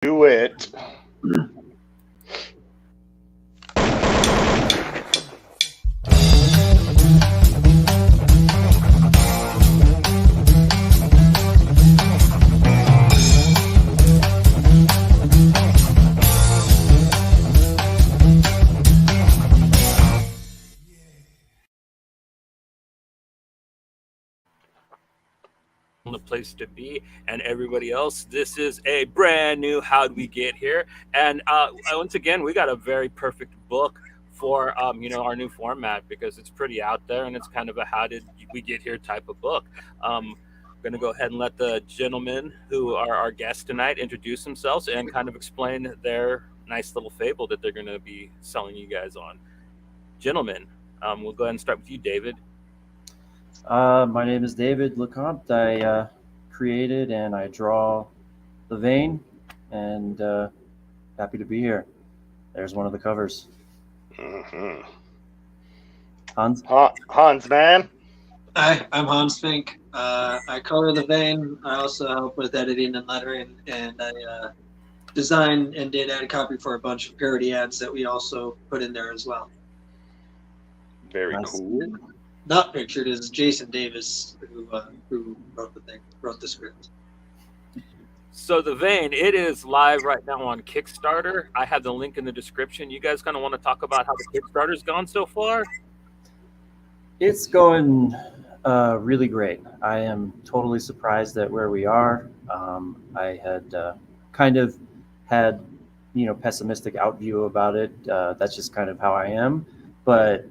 Do it. The place to be, and everybody else, this is a brand new How'd We Get Here, and once again we got a very perfect book for our new format, because it's pretty out there and it's kind of a how did we get here type of book. I'm going to go ahead and let the gentlemen who are our guests tonight introduce themselves and kind of explain their nice little fable that they're going to be selling you guys on. Gentlemen, we'll go ahead and start with you, David. My name is David LeCompte. I created and I draw The Vein, and happy to be here. There's one of the covers. Mm-hmm. Hans, man. Hi, I'm Hans Fink. I color The Vein. I also help with editing and lettering, and I designed and did ad copy for a bunch of parody ads that we also put in there as well. Very cool. Not pictured is Jassen Davis, who wrote the script. So The Vein, it is live right now on Kickstarter. I have the link in the description. You guys kind of want to talk about how the Kickstarter's gone so far? It's going really great. I am totally surprised at where we are. I had kind of had, pessimistic outview about it. That's just kind of how I am. But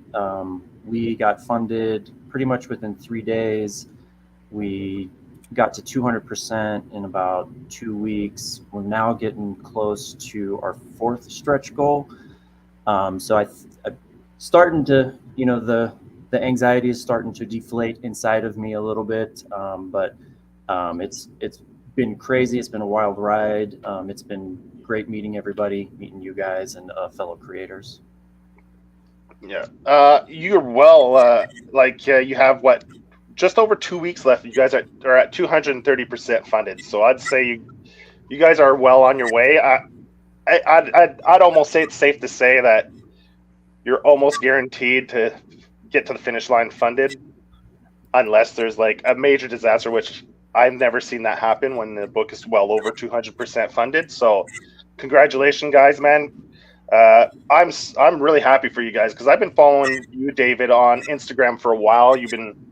we got funded pretty much within 3 days. We got to 200% in about 2 weeks. We're now getting close to our 4th stretch goal. So I'm starting to, the anxiety is starting to deflate inside of me a little bit. But it's been crazy. It's been a wild ride. It's been great meeting everybody, meeting you guys and fellow creators. Yeah. You're you have just over 2 weeks left. You guys are at 230% funded. So I'd say you guys are well on your way. I'd almost say it's safe to say that you're almost guaranteed to get to the finish line funded, unless there's like a major disaster, which I've never seen that happen when the book is well over 200% funded. So congratulations, guys, man. I'm really happy for you guys, because I've been following you, David, on Instagram for a while. You've been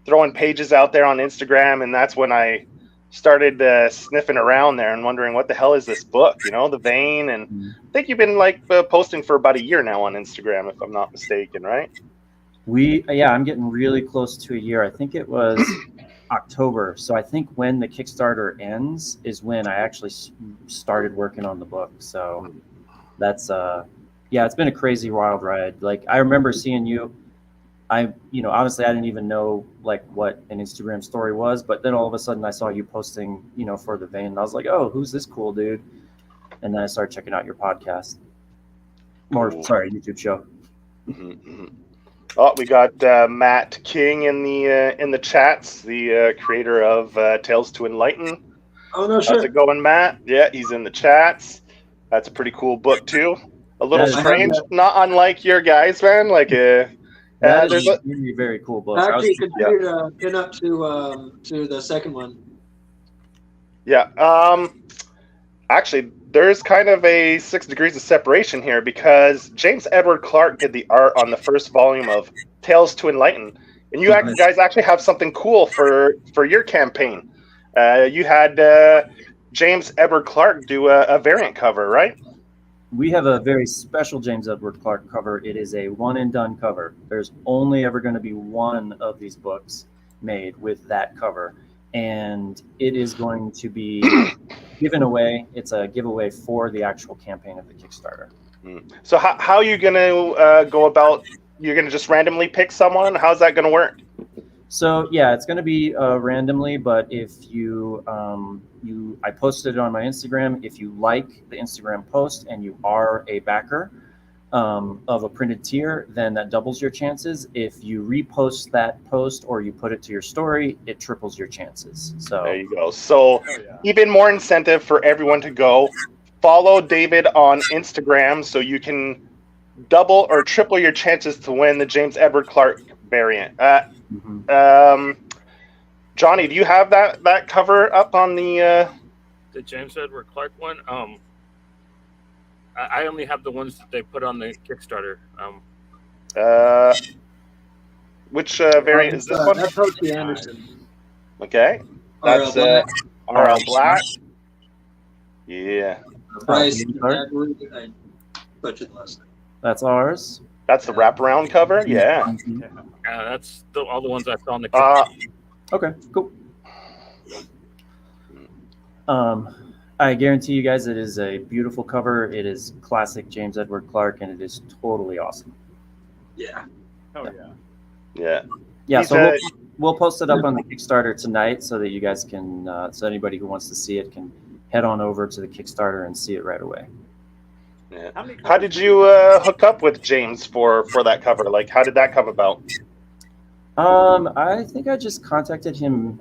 throwing pages out there on Instagram, and that's when I started sniffing around there and wondering what the hell is this book, The Vein. And I think you've been posting for about a year now on Instagram, if I'm not mistaken, right? I'm getting really close to a year. I think it was October. So I think when the Kickstarter ends is when I actually started working on the book. So that's it's been a crazy wild ride. Like, I remember seeing you. Obviously I didn't even know what an Instagram story was, but then all of a sudden I saw you posting, for The Vein, and I was like, oh, who's this cool dude? And then I started checking out your podcast. YouTube show. Mm-hmm. Oh, we got Matt King in the chats, the creator of Tales to Enlighten. Oh, no shit. How's it going, Matt? Yeah, he's in the chats. That's a pretty cool book too. A little strange, not unlike your guys, man. That is a really very cool book. Actually, considered a pin up to the second one. Yeah. Actually, there's kind of a 6 degrees of separation here, because James Edward Clark did the art on the first volume of Tales to Enlighten, and you guys actually have something cool for your campaign. You had James Edward Clark do a variant cover, right? We have a very special James Edward Clark cover. It is a one and done cover. There's only ever going to be one of these books made with that cover, and it is going to be given away. It's a giveaway for the actual campaign of the Kickstarter. So how are you going to go about? You're going to just randomly pick someone? How's that going to work? So yeah, it's going to be randomly, but if I posted it on my Instagram. If you like the Instagram post and you are a backer of a printed tier, then that doubles your chances. If you repost that post or you put it to your story, it triples your chances. So there you go. So even more incentive for everyone to go follow David on Instagram so you can double or triple your chances to win the James Edward Clark variant. Johnny, do you have that cover up on the James Edward Clark one? I only have the ones that they put on the Kickstarter. which variant is this one? That's H.W.G.H. Anderson. Okay, that's RL Black. Yeah, Bryce, I butchered the last name. That's ours. that's the wraparound cover. Yeah. That's all the ones I saw on the Kickstarter. Okay, cool. I guarantee you guys it is a beautiful cover. It is classic James Edward Clark, and it is totally awesome. Yeah. Oh yeah. Yeah. Yeah, He's so we'll post it up on the Kickstarter tonight so that you guys can, so anybody who wants to see it can head on over to the Kickstarter and see it right away. Yeah. How did you hook up with James for that cover? Like, how did that come about? I think I just contacted him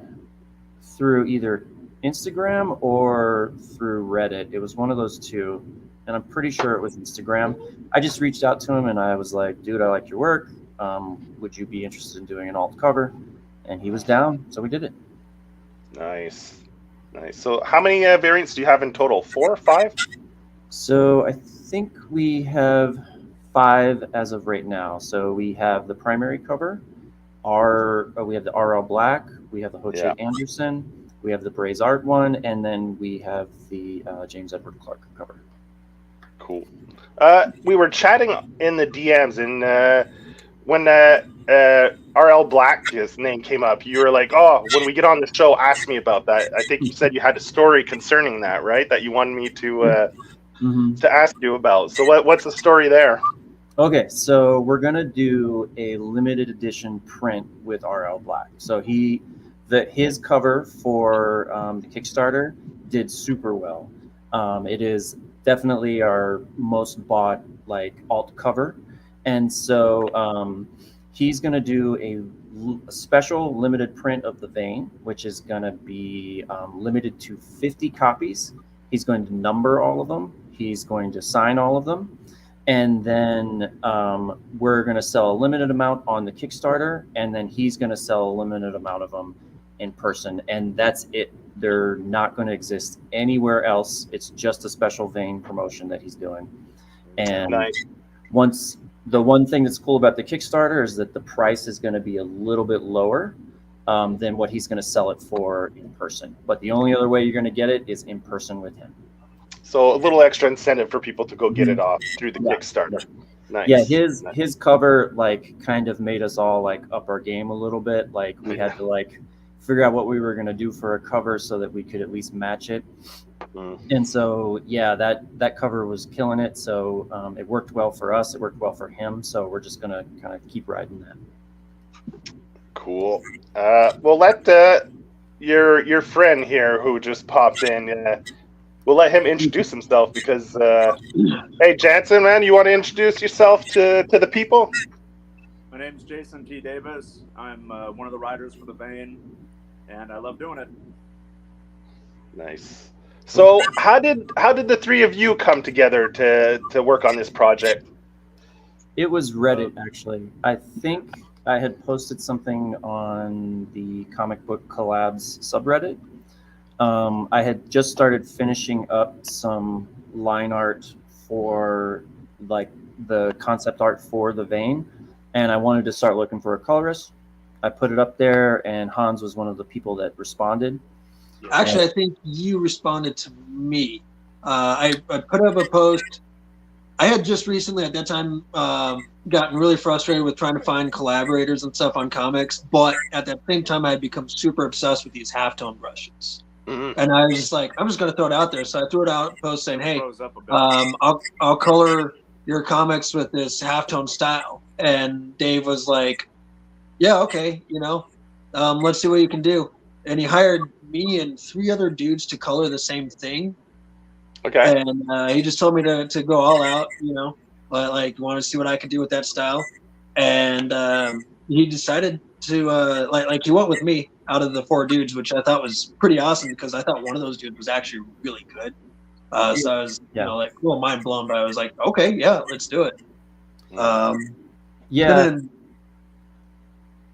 through either Instagram or through Reddit. It was one of those two, and I'm pretty sure it was Instagram. I just reached out to him and I was like, dude, I like your work. Would you be interested in doing an alt cover? And he was down, so we did it. Nice. So how many variants do you have in total? 4 or 5? So I think we have 5 as of right now. So we have the primary cover, we have the RL Black, we have the HWGH Anderson, we have the Braze Art one, and then we have the James Edward Clark cover. Cool. We were chatting in the DMs, and when RL Black's name came up, you were like, "Oh, when we get on the show, ask me about that." I think you said you had a story concerning that, right? That you wanted me to ask you about. So what's the story there? Okay, so we're gonna do a limited edition print with RL Black. So his cover for the Kickstarter did super well. It is definitely our most bought alt cover, and so he's gonna do a special limited print of the vein, which is gonna be limited to 50 copies. He's going to number all of them. He's going to sign all of them. And then we're going to sell a limited amount on the Kickstarter, and then he's going to sell a limited amount of them in person. And that's it. They're not going to exist anywhere else. It's just a special vein promotion that he's doing. And the one thing that's cool about the Kickstarter is that the price is going to be a little bit lower than what he's going to sell it for in person. But the only other way you're going to get it is in person with him. So a little extra incentive for people to go get it off through the Kickstarter. Nice. Yeah, his cover kind of made us all up our game a little bit. We had to figure out what we were going to do for a cover so that we could at least match it. And so that cover was killing it. So it worked well for us. It worked well for him. So we're just going to kind of keep riding that. Cool. We'll let your friend here who just popped in. We'll let him introduce himself because, hey, Jassen, man, you want to introduce yourself to the people? My name's Jassen T. Davis. I'm one of the writers for the vein, and I love doing it. Nice. So, how did the three of you come together to work on this project? It was Reddit, actually. I think I had posted something on the Comic Book Collabs subreddit. I had just started finishing up some line art for the concept art for the vein, and I wanted to start looking for a colorist. I put it up there, and Hans was one of the people that responded. Actually, I think you responded to me. I put up a post. I had just recently, at that time, gotten really frustrated with trying to find collaborators and stuff on comics, but at that same time, I had become super obsessed with these halftone brushes. And I was just like, I'm just going to throw it out there. So I threw it out, post saying, hey, I'll color your comics with this halftone style. And Dave was like, yeah, okay, let's see what you can do. And he hired me and 3 other dudes to color the same thing. Okay. And he just told me to go all out, but want to see what I could do with that style. And he decided to he went with me out of the 4 dudes, which I thought was pretty awesome because I thought one of those dudes was actually really good. So I was, like, cool, mind blown. But I was like, okay, yeah, let's do it. Yeah. Then,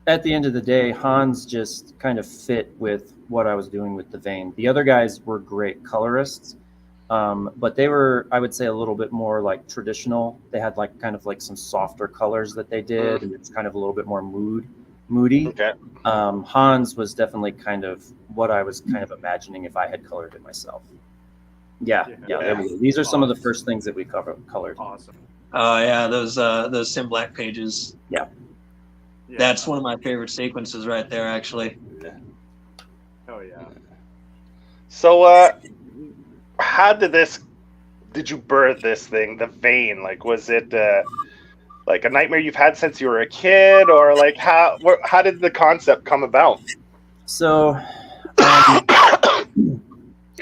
at the end of the day, Hans just kind of fit with what I was doing with the vein. The other guys were great colorists, but they were, I would say, a little bit more like traditional. They had like kind of like some softer colors that they did, and it's kind of a little bit more moody. Okay. Hans was definitely kind of what I was kind of imagining if I had colored it myself. Yeah. There we go. These are some of the first things that we colored. Awesome. yeah, those Sim Black pages. Yeah. That's one of my favorite sequences right there, actually. Oh yeah. So, how did you birth this thing, the vein? Like, was it like a nightmare you've had since you were a kid, or like how did the concept come about? So,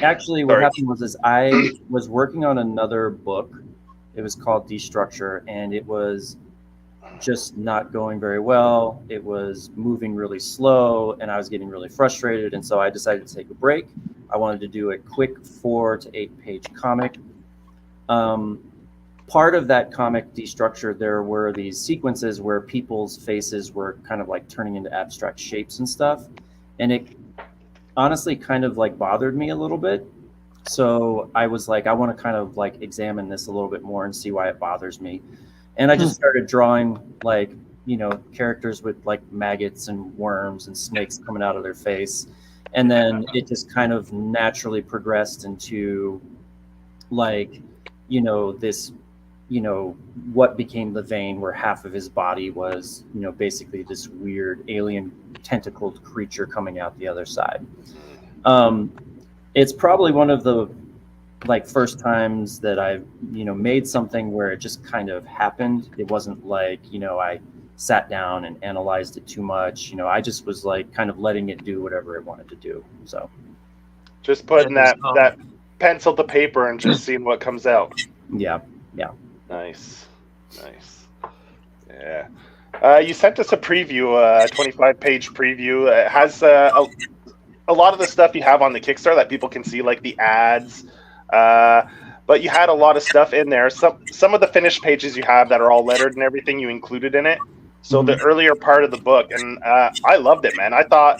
actually, what happened was I was working on another book. It was called Destructure, and it was just not going very well. It was moving really slow, and I was getting really frustrated. And so I decided to take a break. I wanted to do a quick 4 to 8 page comic. Part of that comic Destructure, there were these sequences where people's faces were kind of like turning into abstract shapes and stuff. And it honestly kind of like bothered me a little bit. So I was like, I want to kind of like examine this a little bit more and see why it bothers me. And I just started drawing like, characters with like maggots and worms and snakes coming out of their face. And then it just kind of naturally progressed into like, this, what became the vein, where half of his body was, basically this weird alien tentacled creature coming out the other side. It's probably one of the like first times that I've, made something where it just kind of happened. It wasn't like, I sat down and analyzed it too much. I just was like kind of letting it do whatever it wanted to do. So just putting that pencil to paper and just seeing what comes out. Yeah. Nice. Yeah. You sent us a preview, a 25-page preview. It has a lot of the stuff you have on the Kickstarter that people can see, like the ads. But you had a lot of stuff in there. Some of the finished pages you have that are all lettered and everything you included in it. So the earlier part of the book, and I loved it, man. I thought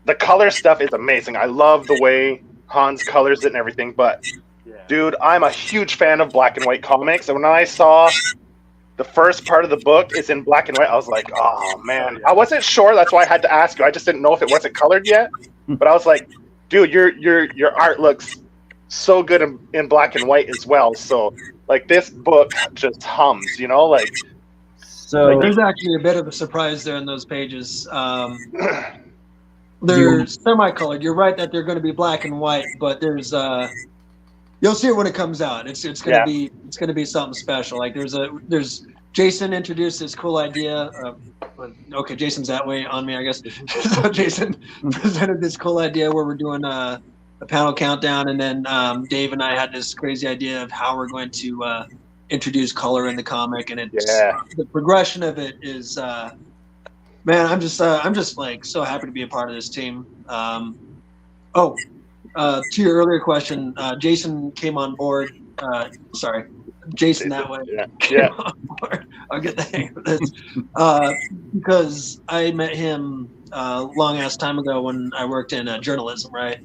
the color stuff is amazing. I love the way Hans colors it and everything. But, dude, I'm a huge fan of black and white comics. And when I saw the first part of the book is in black and white, I was like, oh, man. I wasn't sure. That's why I had to ask you. I just didn't know if it wasn't colored yet. But I was like, dude, your art looks so good in black and white as well. So like this book just hums, like. So there's actually a bit of a surprise there in those pages. They're semi-colored. You're right that they're going to be black and white, but there's you'll see it when it comes out. It's going to be something special. Like there's Jason introduced this cool idea. Okay, Jason's that way on me, I guess. So Jason presented this cool idea where we're doing a panel countdown, and then Dave and I had this crazy idea of how we're going to introduce color in the comic, and the progression of it is, man, I'm just like so happy to be a part of this team. To your earlier question, Jason came on board. Jason that way. Yeah. I'll get the hang of this. Because I met him long ass time ago when I worked in journalism, right?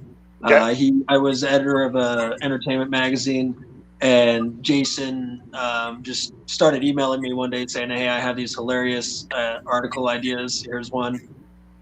I was editor of a entertainment magazine, and Jason just started emailing me one day saying, hey, I have these hilarious article ideas. Here's one.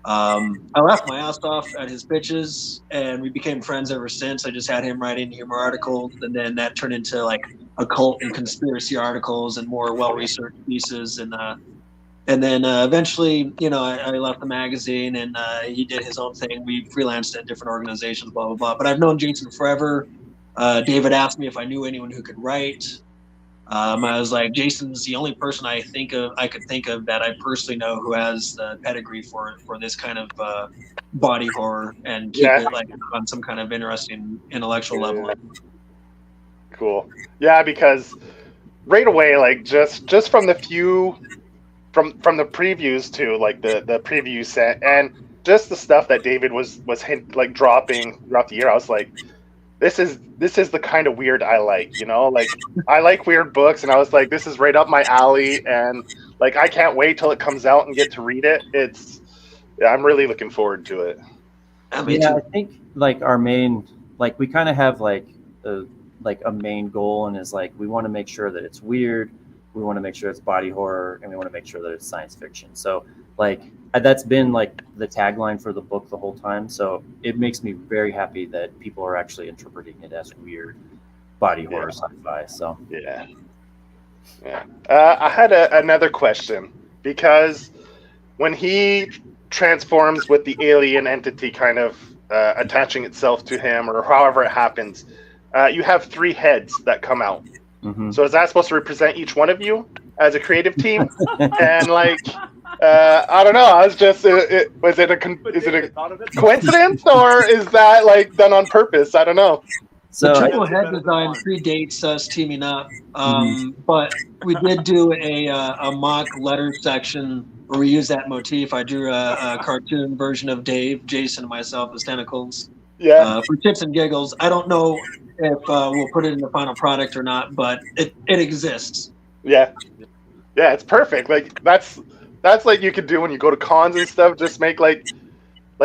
I laughed my ass off at his pitches, and we became friends ever since. I just had him writing humor articles, and then that turned into like occult and conspiracy articles and more well-researched pieces. And then eventually, I left the magazine, and he did his own thing. We freelanced at different organizations, blah, blah, blah. But I've known Jason forever. David asked me if I knew anyone who could write. I was like, Jason's the only person I could think of that I personally know who has the pedigree for this kind of body horror and keep it like on some kind of interesting intellectual level. Cool. Yeah, because right away, like just from the few from the previews too, like the preview set, and just the stuff that David was dropping throughout the year, I was like, this is the kind of weird I like, you know, like I like weird books, and I was like, this is right up my alley, and like I can't wait till it comes out and get to read it. I'm really looking forward to it. Yeah, I think like our main, like we kind of have like a main goal, and is like we want to make sure that it's weird, we want to make sure it's body horror, and we want to make sure that it's science fiction. So like that's been like the tagline for the book the whole time. So it makes me very happy that people are actually interpreting it as weird body horror sci-fi. So yeah. I had another question, because when he transforms with the alien entity kind of attaching itself to him, or however it happens, you have 3 heads that come out. Mm-hmm. So is that supposed to represent each one of you as a creative team? And like, I don't know. I was just, is it a coincidence, or is that like done on purpose? I don't know. The So triple head design predates us teaming up, but we did do a mock letter section where we used that motif. I drew a cartoon version of Dave, Jason, and myself as tentacles. Yeah. For tips and giggles. I don't know if we'll put it in the final product or not, but it exists. Yeah, it's perfect. Like that's like you could do when you go to cons and stuff. Just make like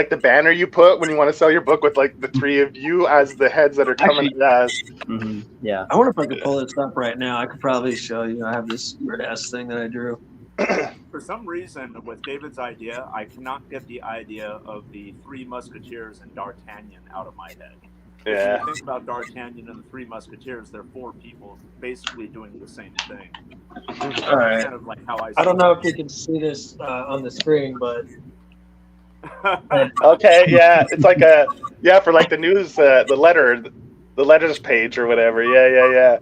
the banner you put when you want to sell your book with like the 3 of you as the heads that are coming. Yeah. I wonder if I could pull this up right now. I could probably show you. I have this weird ass thing that I drew. For some reason, with David's idea, I cannot get the idea of the 3 Musketeers and D'Artagnan out of my head. Yeah. If you think about D'Artagnan and the 3 Musketeers, they're 4 people basically doing the same thing. All right. Kind of like how I don't know if you can see this on the screen, but Okay, yeah, it's like for like the news, the letters page or whatever. Yeah.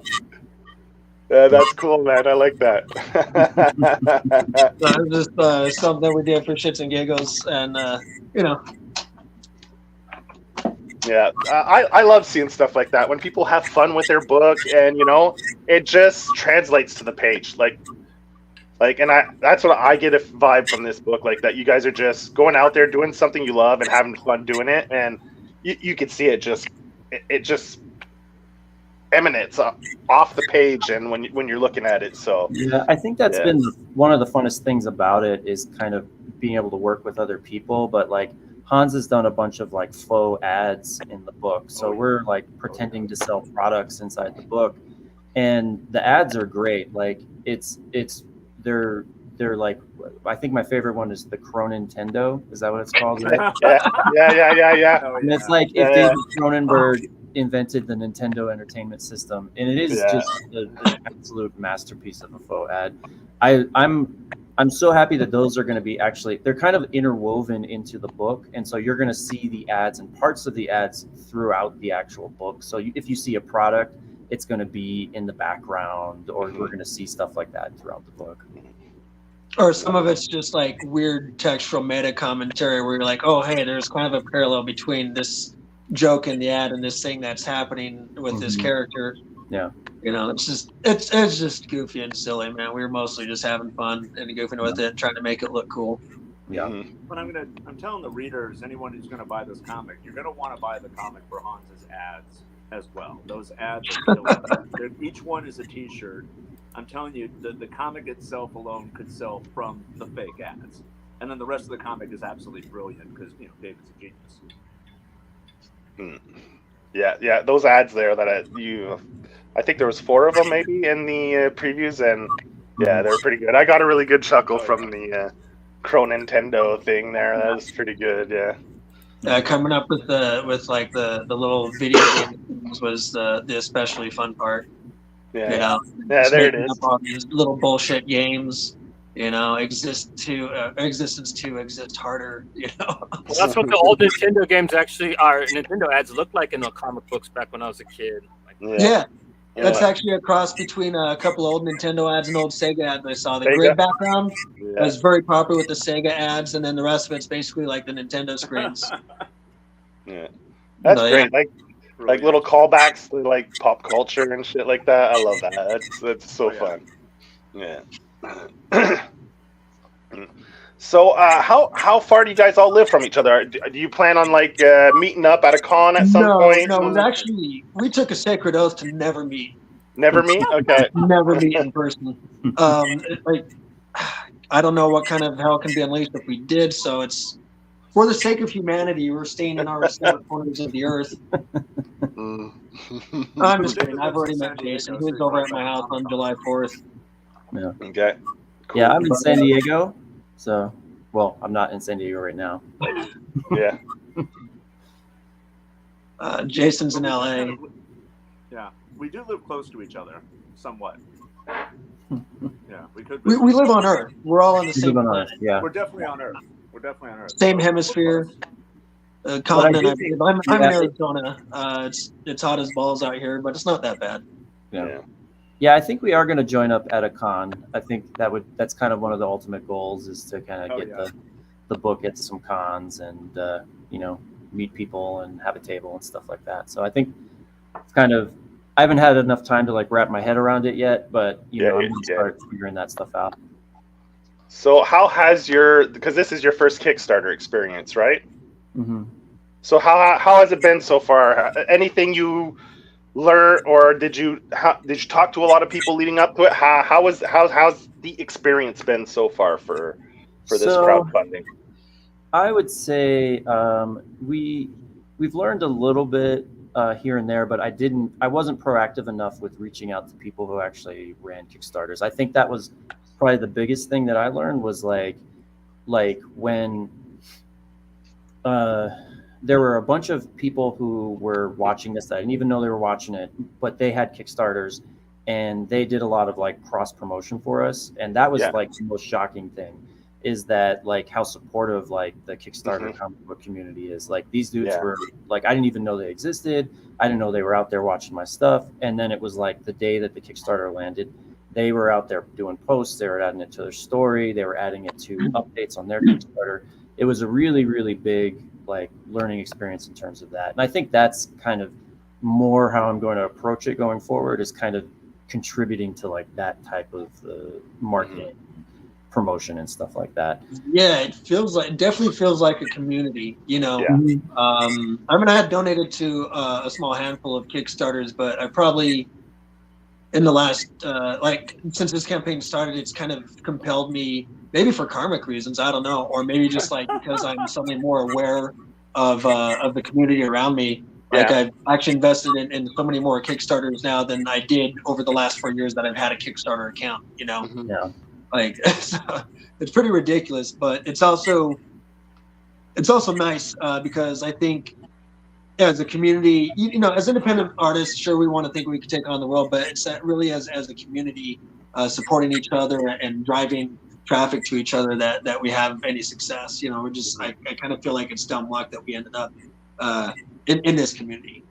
That's cool, man. I like that. Just something we did for shits and giggles, and you know. Yeah, I love seeing stuff like that when people have fun with their book, and you know, it just translates to the page. And that's what I get a vibe from this book, like that you guys are just going out there doing something you love and having fun doing it, and you can see it just emanates off the page, and when you're looking at it. So yeah, I think that's been one of the funnest things about it, is kind of being able to work with other people. But like Hans has done a bunch of like faux ads in the book, so we're like pretending to sell products inside the book, and the ads are great. Like they're like, I think my favorite one is the Nintendo. Is that what it's called? Right? Yeah. And it's like if David Cronenberg invented the Nintendo Entertainment System, and it is just an absolute masterpiece of a faux ad. I'm so happy that those are going to be they're kind of interwoven into the book, and so you're going to see the ads and parts of the ads throughout the actual book. So if you see a product, it's going to be in the background, or we're going to see stuff like that throughout the book. Or some of it's just like weird textual meta commentary where you're like, oh, hey, there's kind of a parallel between this joke in the ad and this thing that's happening with this character. Yeah. You know, it's just goofy and silly, man. We were mostly just having fun and goofing with it and trying to make it look cool. Yeah. But I'm telling the readers, anyone who's gonna buy this comic, you're gonna want to buy the comic for Hans's ads as well. Those ads are killer. Each one is a t-shirt. I'm telling you, the comic itself alone could sell from the fake ads. And then the rest of the comic is absolutely brilliant because, you know, David's a genius. Yeah, those ads there that I think there was 4 of them maybe in the previews, and yeah, they're pretty good. I got a really good chuckle from the Nintendo thing there. That was pretty good. Yeah. Coming up with the little video games was the especially fun part. Yeah. You know, there it is. All these little bullshit games. You know, existence to exist harder. You know, well, that's what the old Nintendo games actually are. Nintendo ads looked like in the comic books back when I was a kid. Yeah. That's actually a cross between a couple of old Nintendo ads and old Sega ads I saw. The grid background was very popular with the Sega ads, and then the rest of it's basically like the Nintendo screens. Yeah, that's great. Like little callbacks to like pop culture and shit like that. I love that. That's so fun. Yeah. So how far do you guys all live from each other? Do you plan on like meeting up at a con at some point? We took a sacred oath to never meet. Never meet? Okay. Never meet in person. Like, I don't know what kind of hell can be unleashed if we did. So it's for the sake of humanity. We're staying in our separate corners of the earth. I'm just kidding. I've already met Jason. He was over at my house on July 4th. Yeah. Okay. Cool. Yeah, I'm in San Diego. So, well, I'm not in San Diego right now. Yeah. Jason's in LA. Yeah, we do live close to each other, somewhat. Yeah, we could. We live on Earth. We're all on the same on planet. Earth, yeah. We're definitely on Earth. We're definitely on Earth. Same hemisphere. Continent. I'm in Arizona. It's hot as balls out here, but it's not that bad. Yeah. Yeah, I think we are going to join up at a con. I think that's kind of one of the ultimate goals is to kind of get the book at some cons and meet people and have a table and stuff like that. So I think it's kind of, I haven't had enough time to like wrap my head around it yet, but I'm going to start figuring that stuff out. So how has because this is your first Kickstarter experience, right? Mm-hmm. So how has it been so far? Anything you learn, or did you talk to a lot of people leading up to it? How's the experience been so far for this crowdfunding? I would say we've learned a little bit here and there, but I wasn't proactive enough with reaching out to people who actually ran Kickstarters. I think that was probably the biggest thing that I learned was like when there were a bunch of people who were watching this that I didn't even know they were watching it, but they had Kickstarters and they did a lot of like cross promotion for us. And that was like the most shocking thing is that like how supportive like the Kickstarter comic book community is. Like these dudes were like, I didn't even know they existed. I didn't know they were out there watching my stuff. And then it was like the day that the Kickstarter landed, they were out there doing posts. They were adding it to their story. They were adding it to updates on their Kickstarter. It was a really, really big like learning experience in terms of that. And I think that's kind of more how I'm going to approach it going forward is kind of contributing to like that type of marketing promotion and stuff like that. Yeah, it definitely feels like a community, I mean, I had donated to a small handful of Kickstarters, but I probably in the last since this campaign started, it's kind of compelled me, maybe for karmic reasons, I don't know, or maybe just like because I'm suddenly more aware of the community around me. Like I've actually invested in so many more Kickstarters now than I did over the last 4 years that I've had a Kickstarter account. Like so it's pretty ridiculous, but it's also nice because I think as a community, as independent artists, sure we want to think we can take on the world, but it's that really as a community supporting each other and driving traffic to each other that we have any success. We're just I kind of feel like it's dumb luck that we ended up in this community.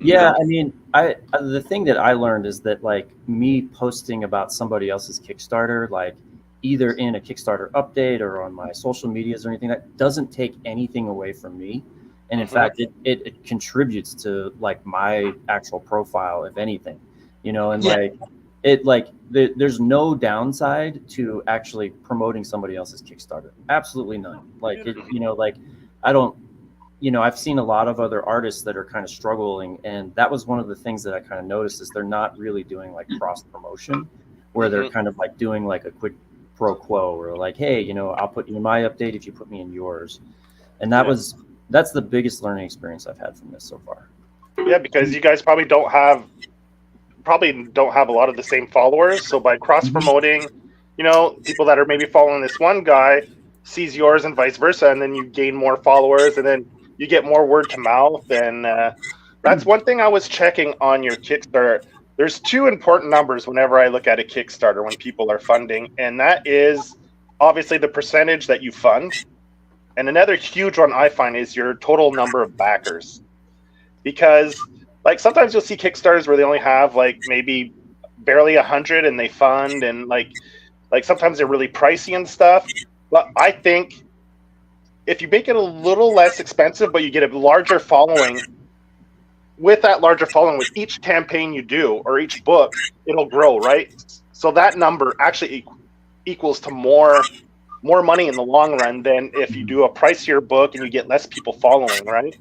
Yeah, I mean, the thing that I learned is that like me posting about somebody else's Kickstarter, like either in a Kickstarter update or on my social medias or anything, that doesn't take anything away from me. And in fact, it contributes to like my actual profile, if anything, there's no downside to actually promoting somebody else's Kickstarter. Absolutely none. Like, I've seen a lot of other artists that are kind of struggling. And that was one of the things that I kind of noticed is they're not really doing like cross promotion where they're kind of like doing like a quick pro quo or like, hey, I'll put you in my update if you put me in yours. And that's the biggest learning experience I've had from this so far. Yeah, because you guys probably don't have a lot of the same followers. So by cross promoting, people that are maybe following this one guy sees yours and vice versa, and then you gain more followers, and then you get more word to mouth. And that's one thing I was checking on your Kickstarter. There's two important numbers whenever I look at a Kickstarter when people are funding, and that is obviously the percentage that you fund. And another huge one I find is your total number of backers. Because like sometimes you'll see Kickstarters where they only have like maybe barely 100 and they fund and like sometimes they're really pricey and stuff. But I think if you make it a little less expensive, but you get a larger following, with that larger following, with each campaign you do or each book, it'll grow, right? So that number actually equals to more more money in the long run than if you do a pricier book and you get less people following, right?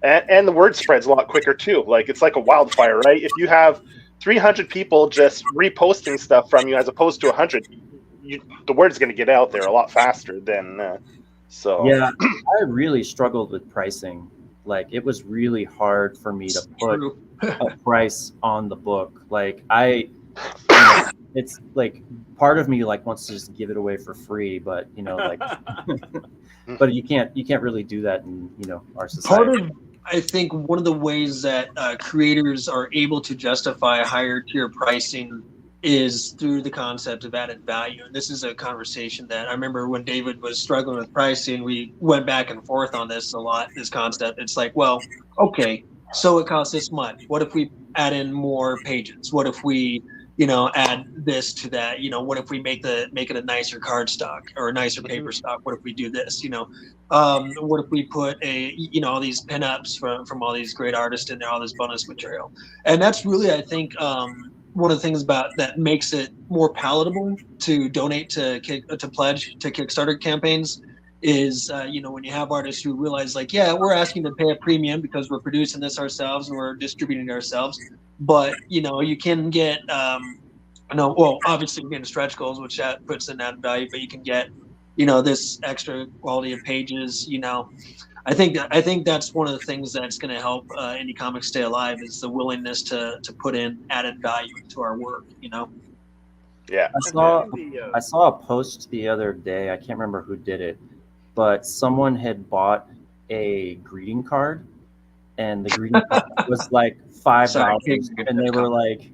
And the word spreads a lot quicker too. Like it's like a wildfire, right? If you have 300 people just reposting stuff from you as opposed to 100, the word's going to get out there a lot faster than so. Yeah, I really struggled with pricing. Like it was really hard for me to put a price on the book. Like it's like part of me like wants to just give it away for free, but like but you can't really do that in our society. I think one of the ways that creators are able to justify higher tier pricing is through the concept of added value. And this is a conversation that I remember when David was struggling with pricing, we went back and forth on this a lot, this concept. It's like, well, okay, so it costs this much. What if we add in more pages? What if we, add this to that? What if we make it a nicer card stock or a nicer paper stock? What if we do this? What if we put all these pinups from all these great artists in there, all this bonus material? And that's really, I think, one of the things about that makes it more palatable to donate to pledge to Kickstarter campaigns is, when you have artists who realize like, yeah, we're asking to pay a premium because we're producing this ourselves and we're distributing it ourselves. But, you can get, obviously we're getting stretch goals, which that puts in added value, but you can get, this extra quality of pages, I think that's one of the things that's going to help indie comics stay alive is the willingness to put in added value to our work, Yeah. I saw a post the other day. I can't remember who did it, but someone had bought a greeting card, and the greeting card was like $5, and they were like,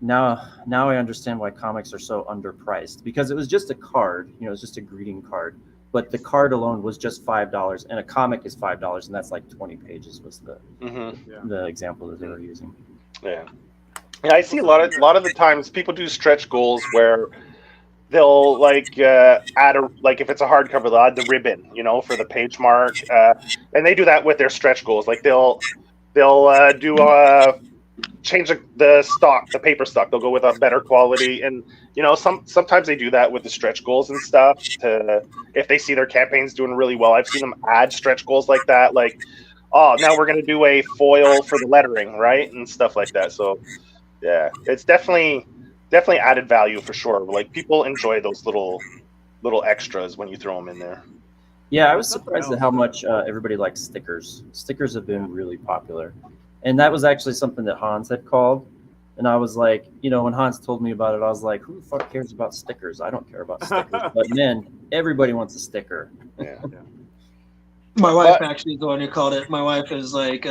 now I understand why comics are so underpriced, because it was just a card, it was just a greeting card, but the card alone was just $5, and a comic is $5, and that's like 20 pages was the example that they were using. Yeah, I see a lot of the times people do stretch goals where they'll like add if it's a hardcover, they'll add the ribbon, for the page mark, and they do that with their stretch goals. Like they'll do change the paper stock. They'll go with a better quality, and sometimes they do that with the stretch goals and stuff. If they see their campaigns doing really well, I've seen them add stretch goals like that. Like, oh, now we're going to do a foil for the lettering, right, and stuff like that. So, yeah, it's definitely added value for sure. Like people enjoy those little extras when you throw them in there. Yeah, I was surprised at how much everybody likes stickers. Stickers have been really popular. And that was actually something that Hans had called. And I was like, when Hans told me about it, I was like, who the fuck cares about stickers? I don't care about stickers. But man, everybody wants a sticker. Yeah. My wife actually is the one who called it. My wife is like,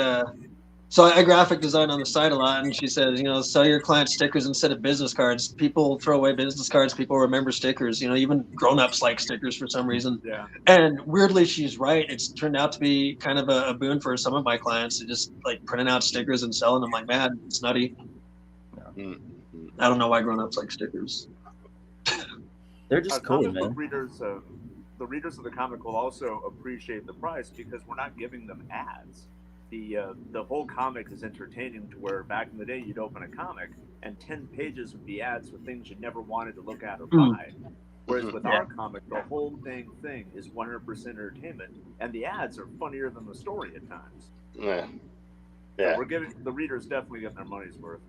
so I graphic design on the side a lot, and she says, sell your clients stickers instead of business cards. People throw away business cards. People remember stickers. Even grown-ups like stickers for some reason. Yeah. And weirdly, she's right. It's turned out to be kind of a boon for some of my clients to just like printing out stickers and selling them. Like, man, it's nutty. Yeah. I don't know why grown-ups like stickers. They're just cool, man. The readers of the comic will also appreciate the price because we're not giving them ads. The whole comic is entertaining to where back in the day you'd open a comic and 10 pages would be ads with things you never wanted to look at or buy. Whereas with our comic, the whole dang thing is 100% entertainment, and the ads are funnier than the story at times. Yeah. So we're giving the readers definitely getting their money's worth.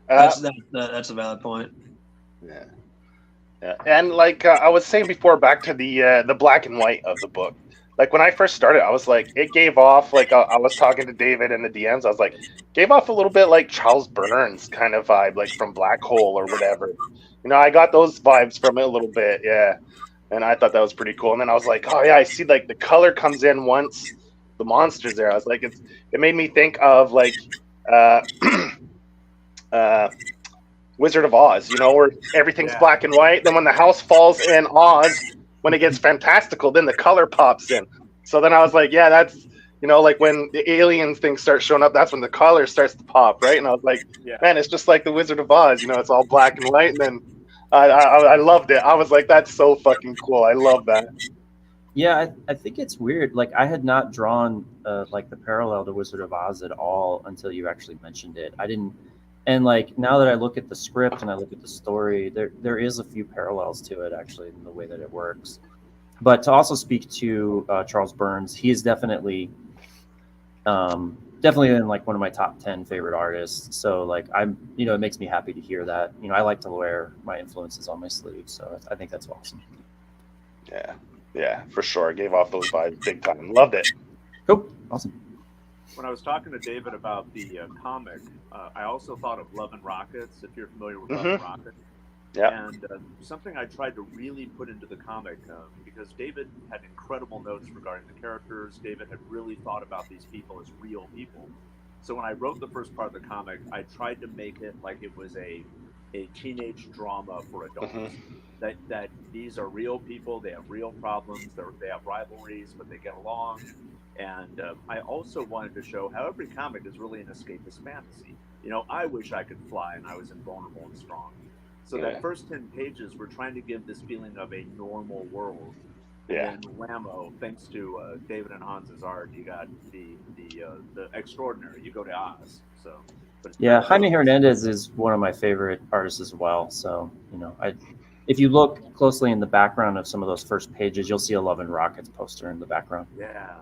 That's a valid point. Yeah. Yeah. And like I was saying before, back to the black and white of the book. Like when I first started, I was like, it gave off like I was talking to David in the DMs. I was like, gave off a little bit like Charles Burns kind of vibe, like from Black Hole or whatever. I got those vibes from it a little bit, yeah. And I thought that was pretty cool. And then I was like, oh yeah, I see like the color comes in once the monster's there. I was like, it made me think of like Wizard of Oz, where everything's black and white. Then when the house falls in Oz, when it gets fantastical, then the color pops in. So then I was like, yeah, that's, like when the alien things start showing up, that's when the color starts to pop, right? And I was like, man, it's just like the Wizard of Oz, it's all black and white. And then I loved it. I was like, that's so fucking cool. I love that. Yeah, I think it's weird. Like I had not drawn like the parallel to Wizard of Oz at all until you actually mentioned it. I didn't And like now that I look at the script and I look at the story, there is a few parallels to it actually in the way that it works. But to also speak to Charles Burns, he is definitely in like one of my top 10 favorite artists. So like I'm, it makes me happy to hear that. I like to wear my influences on my sleeve, so I think that's awesome. Yeah, for sure. I gave off those vibes big time. Loved it. Cool, awesome. When I was talking to David about the comic, I also thought of Love and Rockets, if you're familiar with Love and Rockets. Yeah. And something I tried to really put into the comic, because David had incredible notes regarding the characters. David had really thought about these people as real people. So when I wrote the first part of the comic, I tried to make it like it was a teenage drama for adults. That these are real people, they have real problems, they have rivalries, but they get along. And I also wanted to show how every comic is really an escapist fantasy. I wish I could fly and I was invulnerable and strong. So that first 10 pages, we're trying to give this feeling of a normal world. Yeah. And Whammo, thanks to David and Hans's art, you got the extraordinary. You go to Oz. So. Yeah, Jaime Hernandez is one of my favorite artists as well. So if you look closely in the background of some of those first pages, you'll see a Love and Rockets poster in the background. Yeah.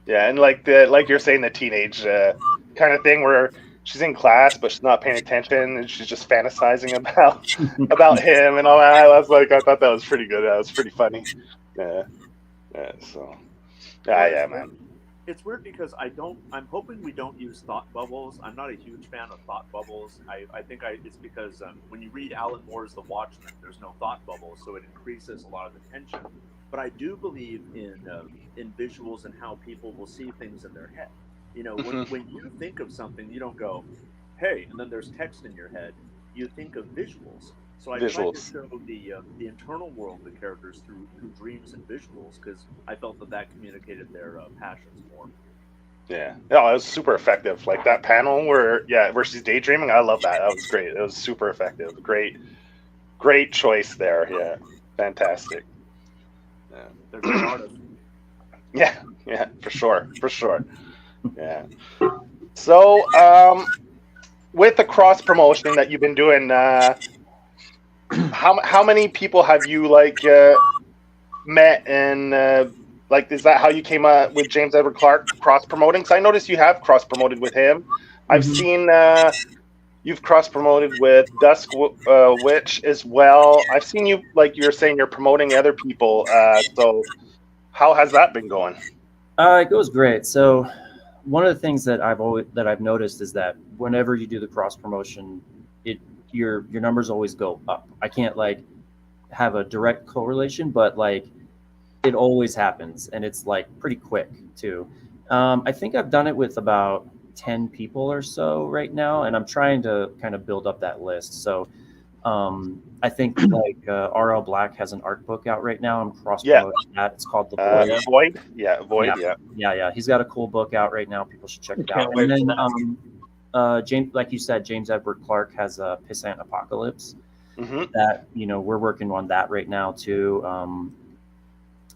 Yeah, and like you're saying, the teenage kind of thing where she's in class but she's not paying attention and she's just fantasizing about him and all that. I thought that was pretty good. That was pretty funny. Yeah. So. Yeah, man. It's weird because I'm hoping we don't use thought bubbles. I'm not a huge fan of thought bubbles. I think it's because when you read Alan Moore's The Watchmen, there's no thought bubbles, so it increases a lot of the tension. But I do believe in visuals and how people will see things in their head. When you think of something, you don't go, "Hey," and then there's text in your head. You think of visuals. So I tried to show the internal world of the characters through dreams and visuals because I felt that communicated their passions more. Yeah, it was super effective. Like that panel where she's daydreaming. I love that. That was great. It was super effective. Great choice there. Yeah, fantastic. Yeah. They're good artists. Yeah, for sure. Yeah. So, with the cross promotion that you've been doing, how many people have you met and is that how you came with James Edward Clark cross promoting? Because I noticed you have cross promoted with him. I've seen you've cross promoted with Dusk Witch as well. I've seen you you're saying you're promoting other people. So how has that been going? It goes great. So one of the things that I've noticed is that whenever you do the cross promotion, your numbers always go up. I can't have a direct correlation, but it always happens, and it's pretty quick too. I think I've done it with about 10 people or so right now, and I'm trying to kind of build up that list. So I think RL Black has an art book out right now. I'm cross promoting that. It's called The Void. Void. Yeah. He's got a cool book out right now. People should check it out. And then James, like you said, James Edward Clark has a Pissant Apocalypse that we're working on that right now too.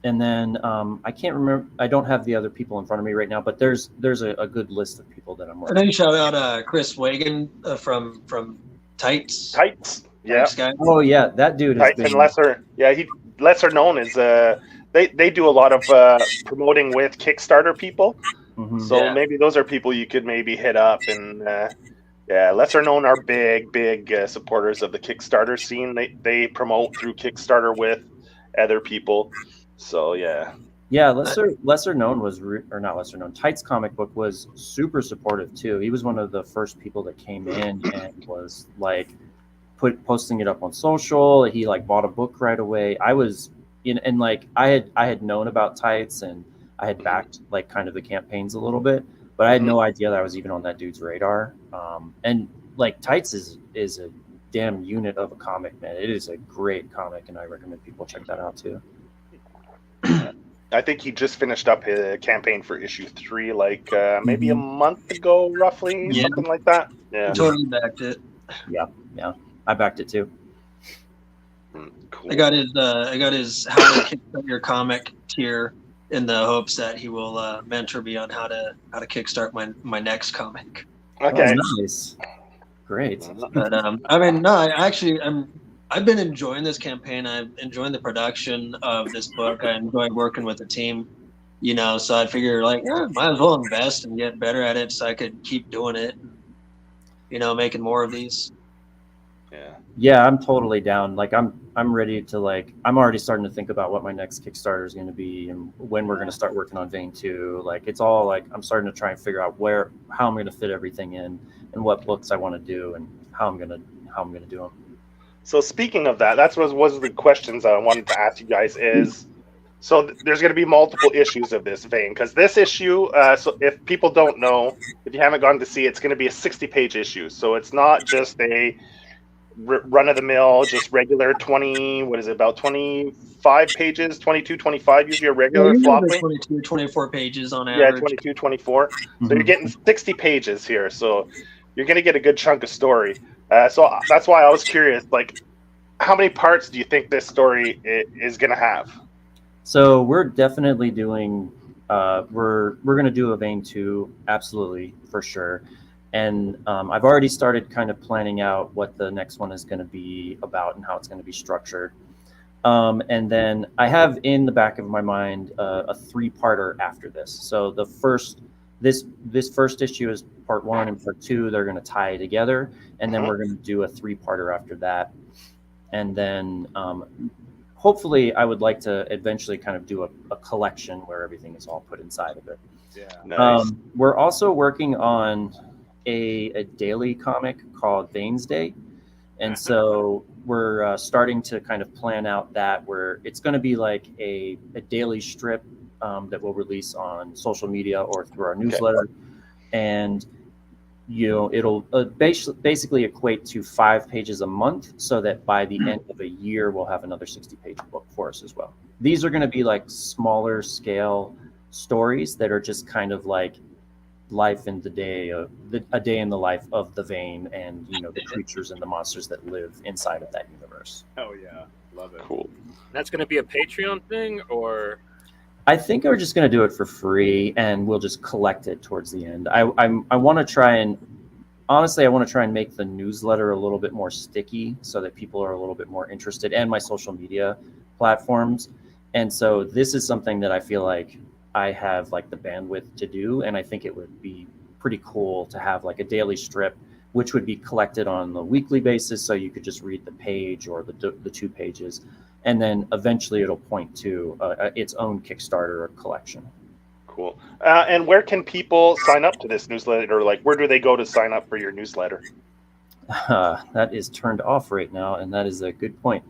And then I can't remember. I don't have the other people in front of me right now, but there's a good list of people that I'm working. And then shout out Chris Wagan from Tights. Tights. Yeah. Oh yeah, that dude has been lesser known as they do a lot of promoting with Kickstarter people. So maybe those are people you could maybe hit up and lesser known are big supporters of the Kickstarter scene. They promote through Kickstarter with other people. So lesser known not lesser known. Tights comic book was super supportive too. He was one of the first people that came in and was posting it up on social. He bought a book right away. I was I had known about Tights and I had backed kind of the campaigns a little bit, but I had no idea that I was even on that dude's radar. And Tights is a damn unit of a comic, man. It is a great comic, and I recommend people check that out too. I think he just finished up his campaign for issue 3, maybe a month ago, roughly, something like that. Yeah, I totally backed it. Yeah, I backed it too. Cool. I got his How to Kickstart Your Comic tier in the hopes that he will mentor me on how to kickstart my next comic. Okay. Oh, nice. Great. But I mean, no, I've been enjoying this campaign. I'm enjoying the production of this book. I enjoy working with the team, so I figure like, yeah, might as well invest and get better at it so I could keep doing it, making more of these. Yeah. Yeah, I'm totally down. Like I'm ready to I'm already starting to think about what my next Kickstarter is going to be and when we're going to start working on Vein 2. Like it's all like I'm starting to try and figure out how I'm going to fit everything in and what books I want to do and how I'm going to do them. So speaking of that, that's what was the questions I wanted to ask you guys is, so there's going to be multiple issues of this Vein, because this issue, so if people don't know, if you haven't gone to see, it's going to be a 60-page issue. So it's not just a run-of-the-mill, just regular 20, what is it, about 25 pages, 22, 25, usually a regular floppy. 22, 24 pages on Yeah, average. 22, 24. So you're getting 60 pages here. So you're going to get a good chunk of story. So that's why I was curious, like, how many parts do you think this story is going to have? So we're definitely doing, we're going to do a Vein 2, absolutely, for sure. And I've already started kind of planning out what the next one is going to be about and how it's going to be structured. And then I have in the back of my mind a 3-parter after this. So this first issue is part 1 and part 2. They're going to tie together, and then we're going to do a 3-parter after that. And then hopefully I would like to eventually kind of do a collection where everything is all put inside of it. Yeah. Nice. We're also working on a daily comic called Veins Day. And so we're starting to kind of plan out that where it's going to be like a daily strip that we'll release on social media or through our newsletter. And, it'll basically equate to 5 pages a month so that by the end of a year, we'll have another 60-page book for us as well. These are going to be like smaller scale stories that are just kind of like life in a day in the life of the Vein and the creatures and the monsters that live inside of that universe. Oh yeah, love it. Cool. That's going to be a Patreon thing, or I think we're just going to do it for free and we'll just collect it towards the end. I want to try and honestly, I want to try and make the newsletter a little bit more sticky so that people are a little bit more interested, and my social media platforms. And so this is something that I feel like I have like the bandwidth to do, and I think it would be pretty cool to have like a daily strip, which would be collected on the weekly basis, so you could just read the page or the 2 pages, and then eventually it'll point to its own Kickstarter or collection. Cool. And where can people sign up to this newsletter? Like, where do they go to sign up for your newsletter? That is turned off right now, and that is a good point.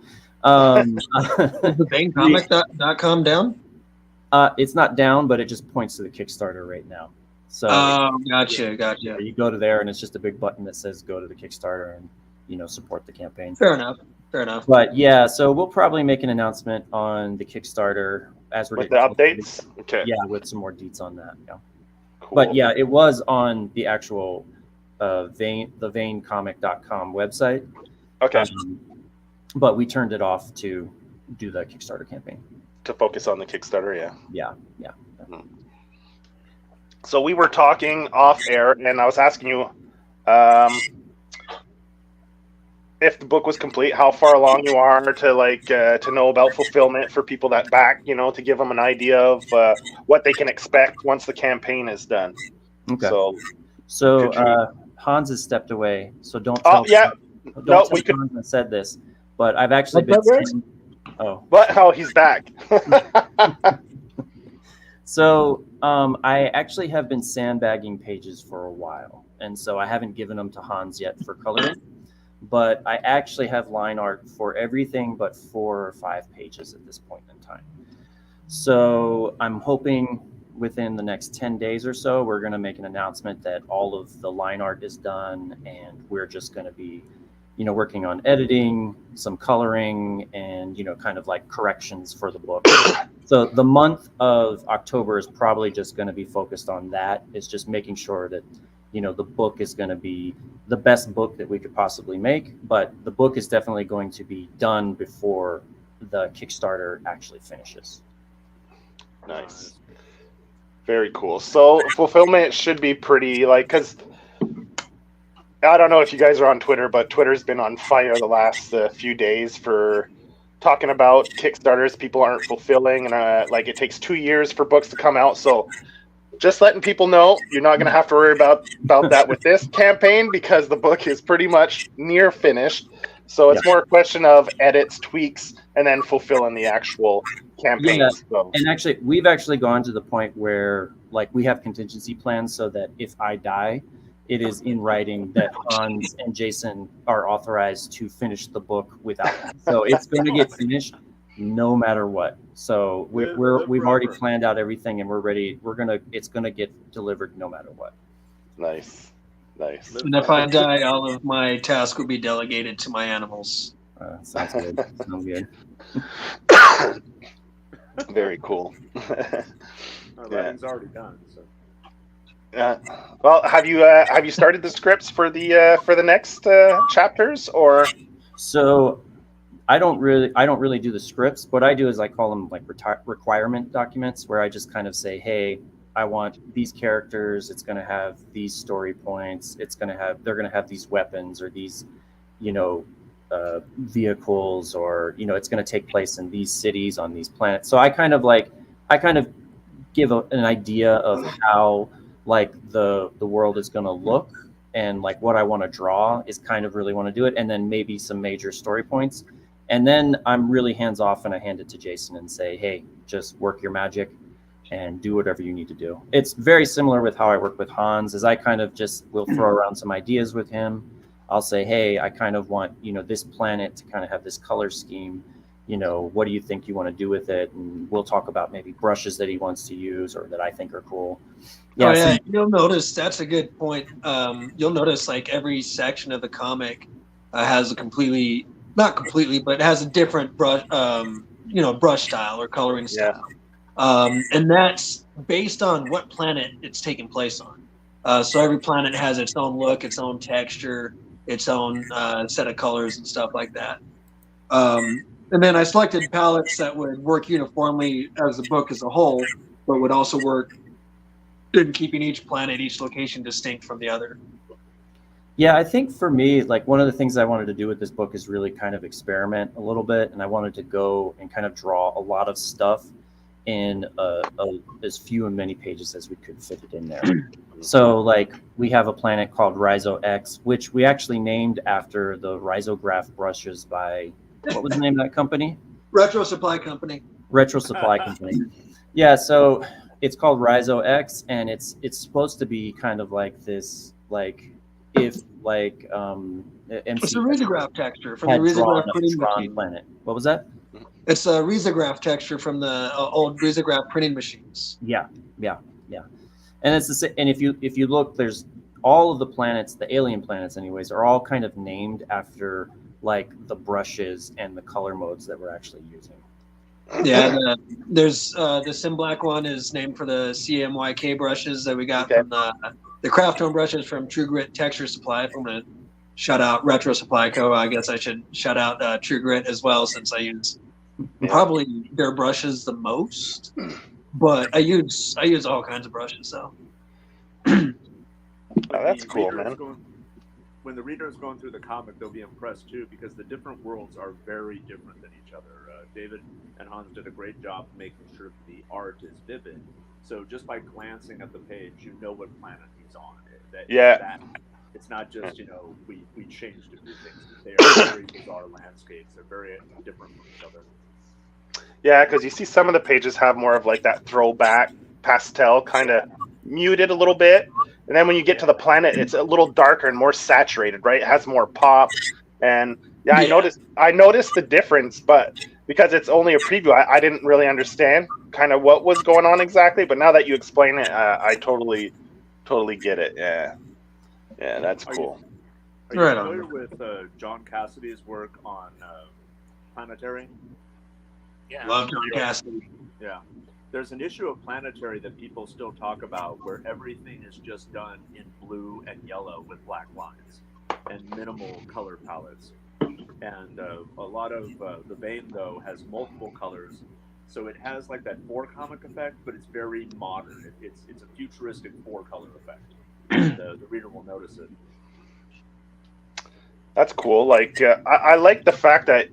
Is the VeinComic.com down? It's not down, but it just points to the Kickstarter right now. So Gotcha. you go to there, and it's just a big button that says "Go to the Kickstarter" and support the campaign. Fair enough. But yeah, so we'll probably make an announcement on the Kickstarter as we're with the updates. Okay. Yeah, with some more deets on that. Yeah. Cool. But yeah, it was on the actual the VeinComic.com website. Okay. But we turned it off to do the Kickstarter campaign. To focus on the Kickstarter, yeah. Yeah. So we were talking off air, and I was asking you if the book was complete, how far along you are to know about fulfillment for people that back, to give them an idea of what they can expect once the campaign is done. Okay. So Hans has stepped away, so don't tell. Don't tell Hans I said this, but I've actually been. He's back. So I actually have been sandbagging pages for a while, and so I haven't given them to Hans yet for coloring, but I actually have line art for everything but 4 or 5 pages at this point in time. So I'm hoping within the next 10 days or so, we're going to make an announcement that all of the line art is done, and we're just going to be working on editing, some coloring, and, kind of like corrections for the book. So the month of October is probably just going to be focused on that. It's just making sure that, the book is going to be the best book that we could possibly make. But the book is definitely going to be done before the Kickstarter actually finishes. Nice. Very cool. So fulfillment should be pretty, because I don't know if you guys are on Twitter, but Twitter's been on fire the last few days for talking about Kickstarters people aren't fulfilling, and like it takes 2 years for books to come out. So just letting people know you're not going to have to worry about that with this campaign because the book is pretty much near finished. So it's more a question of edits, tweaks, and then fulfilling the actual campaign. Yeah, So. and actually, we've actually gone to the point where, like, we have contingency plans so that if I die, it is in writing that Hans and Jason are authorized to finish the book without me. So it's going to get finished no matter what. So we've already planned out everything, and we're ready. It's gonna get delivered no matter what. Nice. And if I die, all of my tasks will be delegated to my animals. Sounds good. Sounds good. Very cool. Our writing's already done. So. Well, have you started the scripts for the next chapters, or? So I don't really do the scripts. What I do is I call them like requirement documents, where I just kind of say, hey, I want these characters. It's going to have these story points. They're going to have these weapons or these, vehicles, or it's going to take place in these cities on these planets. So I kind of give an idea of how like the world is going to look, and like what I want to draw is kind of really want to do it, and then maybe some major story points. And then I'm really hands off and I hand it to Jason and say, hey, just work your magic and do whatever you need to do. It's very similar with how I work with Hans, is I kind of just will throw around some ideas with him. I'll say, hey, I kind of want, this planet to kind of have this color scheme. What do you think you want to do with it? And we'll talk about maybe brushes that he wants to use or that I think are cool. Yeah, you'll notice that's a good point. You'll notice like every section of the comic has not completely, but has a different brush, brush style or coloring style. And that's based on what planet it's taking place on. So every planet has its own look, its own texture, its own set of colors and stuff like that. And then I selected palettes that would work uniformly as the book as a whole, but would also work in keeping each planet, each location distinct from the other. Yeah, I think for me, like one of the things I wanted to do with this book is really kind of experiment a little bit, and I wanted to go and kind of draw a lot of stuff in as few and many pages as we could fit it in there. So like we have a planet called Rhizo X, which we actually named after the Rhizograph brushes by, what was the name of that company? Retro Supply Company. Retro Supply Company. Yeah, so it's called Rhizo X, and it's supposed to be kind of like this, like if like MC it's a risograph texture from the risograph printing machine. Planet. What was that? It's a risograph texture from the old risograph printing machines. Yeah. And it's the same. And if you look, there's all of the planets, the alien planets, anyways, are all kind of named after like the brushes and the color modes that we're actually using. Yeah, there's the Simblack one is named for the CMYK brushes that we got from the Craft Home brushes from True Grit Texture Supply. If I'm going to shout out Retro Supply Co., I guess I should shout out True Grit as well, since I use probably their brushes the most. But I use all kinds of brushes, so. Oh, that's cool, man. When the reader is going through the comic, they'll be impressed too, because the different worlds are very different than each other. David and Hans did a great job making sure the art is vivid. So just by glancing at the page, you know what planet he's on. It's not just, we changed a few things. They are very bizarre landscapes. They're very different from each other. Yeah, because you see some of the pages have more of like that throwback pastel, kind of muted a little bit. And then when you get to the planet, it's a little darker and more saturated, right? It has more pop. And I noticed the difference, but because it's only a preview, I didn't really understand kind of what was going on exactly. But now that you explain it, I totally get it. Yeah, that's cool. Are you familiar with John Cassidy's work on Planetary? Yeah, love John Cassidy. Yeah. There's an issue of Planetary that people still talk about where everything is just done in blue and yellow with black lines and minimal color palettes. And a lot of the vein, though, has multiple colors. So it has like that 4-comic effect, but it's very modern. It's a futuristic 4-color effect. The reader will notice it. That's cool. Like I like the fact that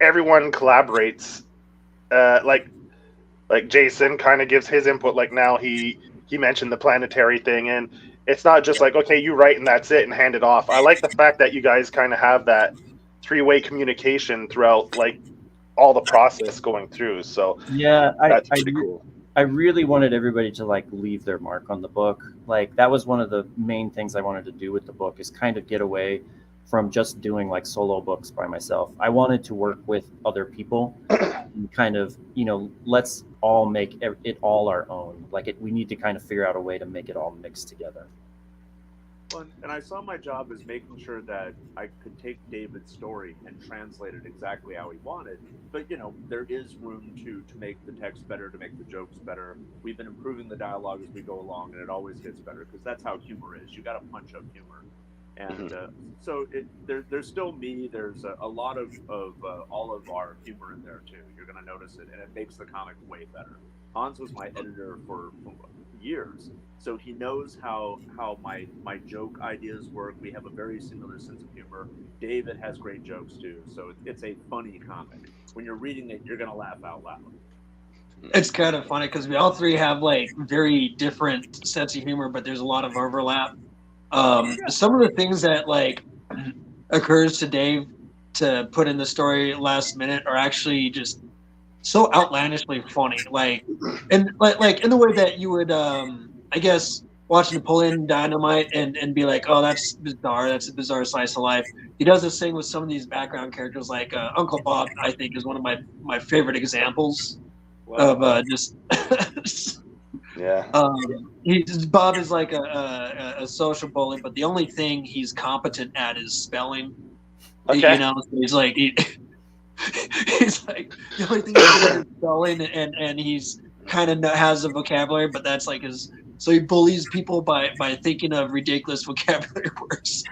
everyone collaborates. Like Jason kind of gives his input. Like now he mentioned the planetary thing, and it's not just like, okay, you write and that's it and hand it off. I like the fact that you guys kind of have that three-way communication throughout like all the process going through. So Yeah, that's pretty cool. I really wanted everybody to like leave their mark on the book. Like that was one of the main things I wanted to do with the book, is kind of get away from just doing like solo books by myself. I wanted to work with other people and kind of, let's all make it all our own. Like we need to kind of figure out a way to make it all mixed together. Well, and I saw my job as making sure that I could take David's story and translate it exactly how he wanted. But there is room to make the text better, to make the jokes better. We've been improving the dialogue as we go along, and it always gets better because that's how humor is. You got to punch up humor, and so there's still me. There's a lot of all of our humor in there too. You're gonna notice it, and it makes the comic way better. Hans was my editor for years, so he knows how my joke ideas work. We have a very similar sense of humor. David has great jokes too, so it's a funny comic. When you're reading it, you're gonna laugh out loud. It's kind of funny because we all three have like very different sense of humor, but there's a lot of overlap. Some of the things that like occurs to Dave to put in the story last minute are actually just so outlandishly funny. Like in the way that you would, I guess, watch Napoleon Dynamite and be like, oh, that's bizarre. That's a bizarre slice of life. He does this thing with some of these background characters, like Uncle Bob. I think is one of my favorite examples of just. Yeah. Bob is like a social bully, but the only thing he's competent at is spelling. Okay. So he's like he's like the only thing he's good at is spelling, and he's kind of has a vocabulary, but that's like his. So he bullies people by thinking of ridiculous vocabulary words,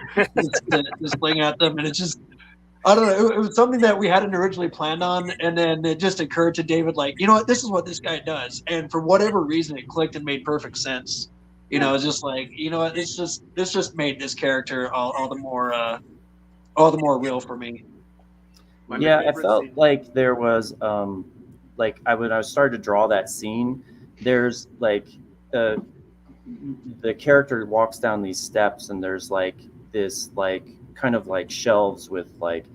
just playing at them, and it's just. I don't know. It was something that we hadn't originally planned on, and then it just occurred to David, like, this is what this guy does, and for whatever reason, it clicked and made perfect sense. It's just like, what, this just made this character all the more real for me. Yeah, I felt like there was, when I started to draw that scene, there's like the character walks down these steps, and there's like this like kind of like shelves with like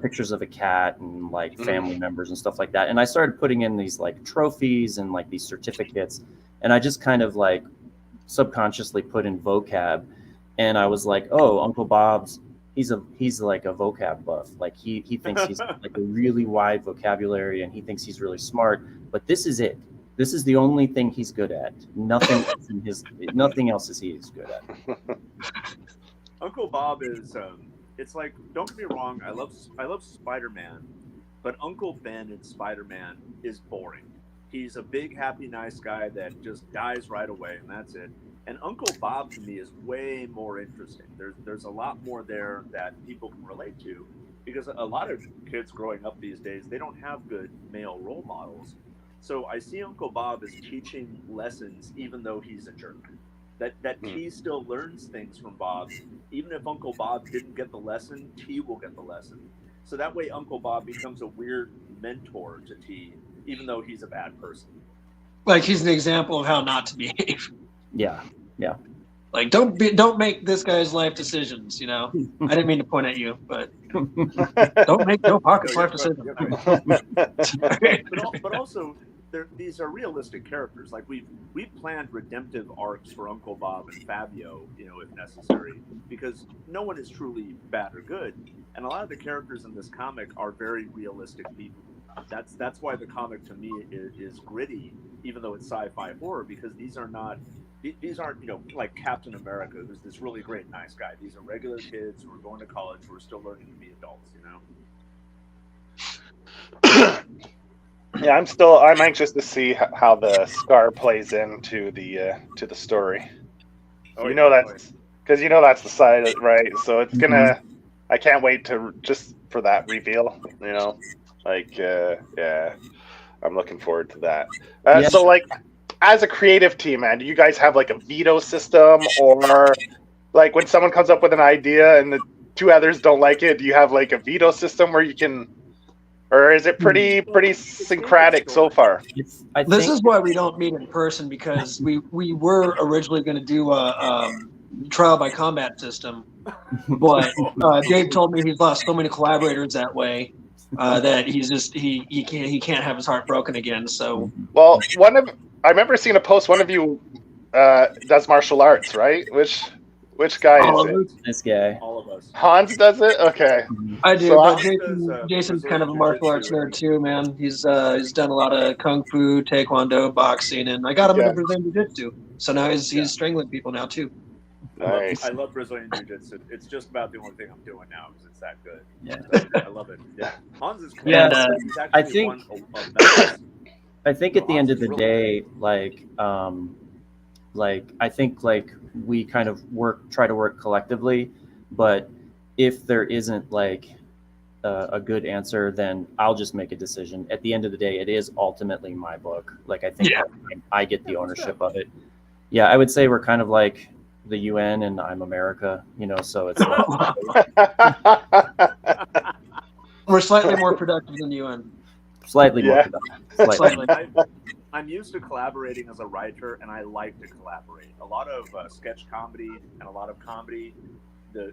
pictures of a cat and like family members and stuff like that, and I started putting in these like trophies and like these certificates, and I just kind of like subconsciously put in vocab, and I was like, oh, Uncle Bob's he's like a vocab buff, like he thinks he's like a really wide vocabulary, and he thinks he's really smart, but this is the only thing he's good at. Nothing else is he's good at. Uncle Bob is, it's like, don't get me wrong, I love Spider-Man, but Uncle Ben in Spider-Man is boring. He's a big, happy, nice guy that just dies right away, and that's it. And Uncle Bob, to me, is way more interesting. There's a lot more there that people can relate to, because a lot of kids growing up these days, they don't have good male role models. So I see Uncle Bob as teaching lessons, even though he's a jerk. That T still learns things from Bob. Even if Uncle Bob didn't get the lesson, T will get the lesson. So that way Uncle Bob becomes a weird mentor to T, even though he's a bad person. Like he's an example of how not to behave. Yeah. Like don't make this guy's life decisions, I didn't mean to point at you, but don't make Joe Pocket's life decisions. But also, these are realistic characters. Like we've planned redemptive arcs for Uncle Bob and Fabio, if necessary, because no one is truly bad or good, and a lot of the characters in this comic are very realistic people. That's why the comic to me is gritty, even though it's sci-fi horror, because these aren't like Captain America, who's this really great nice guy. These are regular kids who are going to college who are still learning to be adults. Yeah, I'm anxious to see how the scar plays into the story. That's because that's the side, right? So it's gonna. I can't wait just for that reveal. Yeah, I'm looking forward to that. So like, as a creative team, man, do you guys have like a veto system, or like when someone comes up with an idea and two others don't like it, do you have like a veto system where you can, or is it pretty syncretic so far? This is why we don't meet in person, because we were originally going to do a trial by combat system, but Dave told me he's lost so many collaborators that way that he can't have his heart broken again. So well, I remember seeing a post. One of you does martial arts, right? Which guy is it? This guy. All of us. Hans does it. Okay. I do, So but Jason's kind of a martial arts nerd too, man. He's done a lot of kung fu, taekwondo, boxing, and I got him into Brazilian jiu-jitsu. So now he's strangling people now too. Nice. I love Brazilian jiu-jitsu. It's just about the only thing I'm doing now because it's that good. Yeah. I love it. Yeah. Hans is cool. Yeah, He's I actually think- won a medal. I think at the end of the day, like I think like we kind of try to work collectively, but if there isn't like a good answer, then I'll just make a decision. At the end of the day, it is ultimately my book. Like I think I get the ownership of it. Yeah, I would say we're kind of like the UN and I'm America, so it's We're slightly more productive than the UN. slightly more productive. Slightly. I'm used to collaborating as a writer, and I like to collaborate. A lot of sketch comedy and a lot of comedy,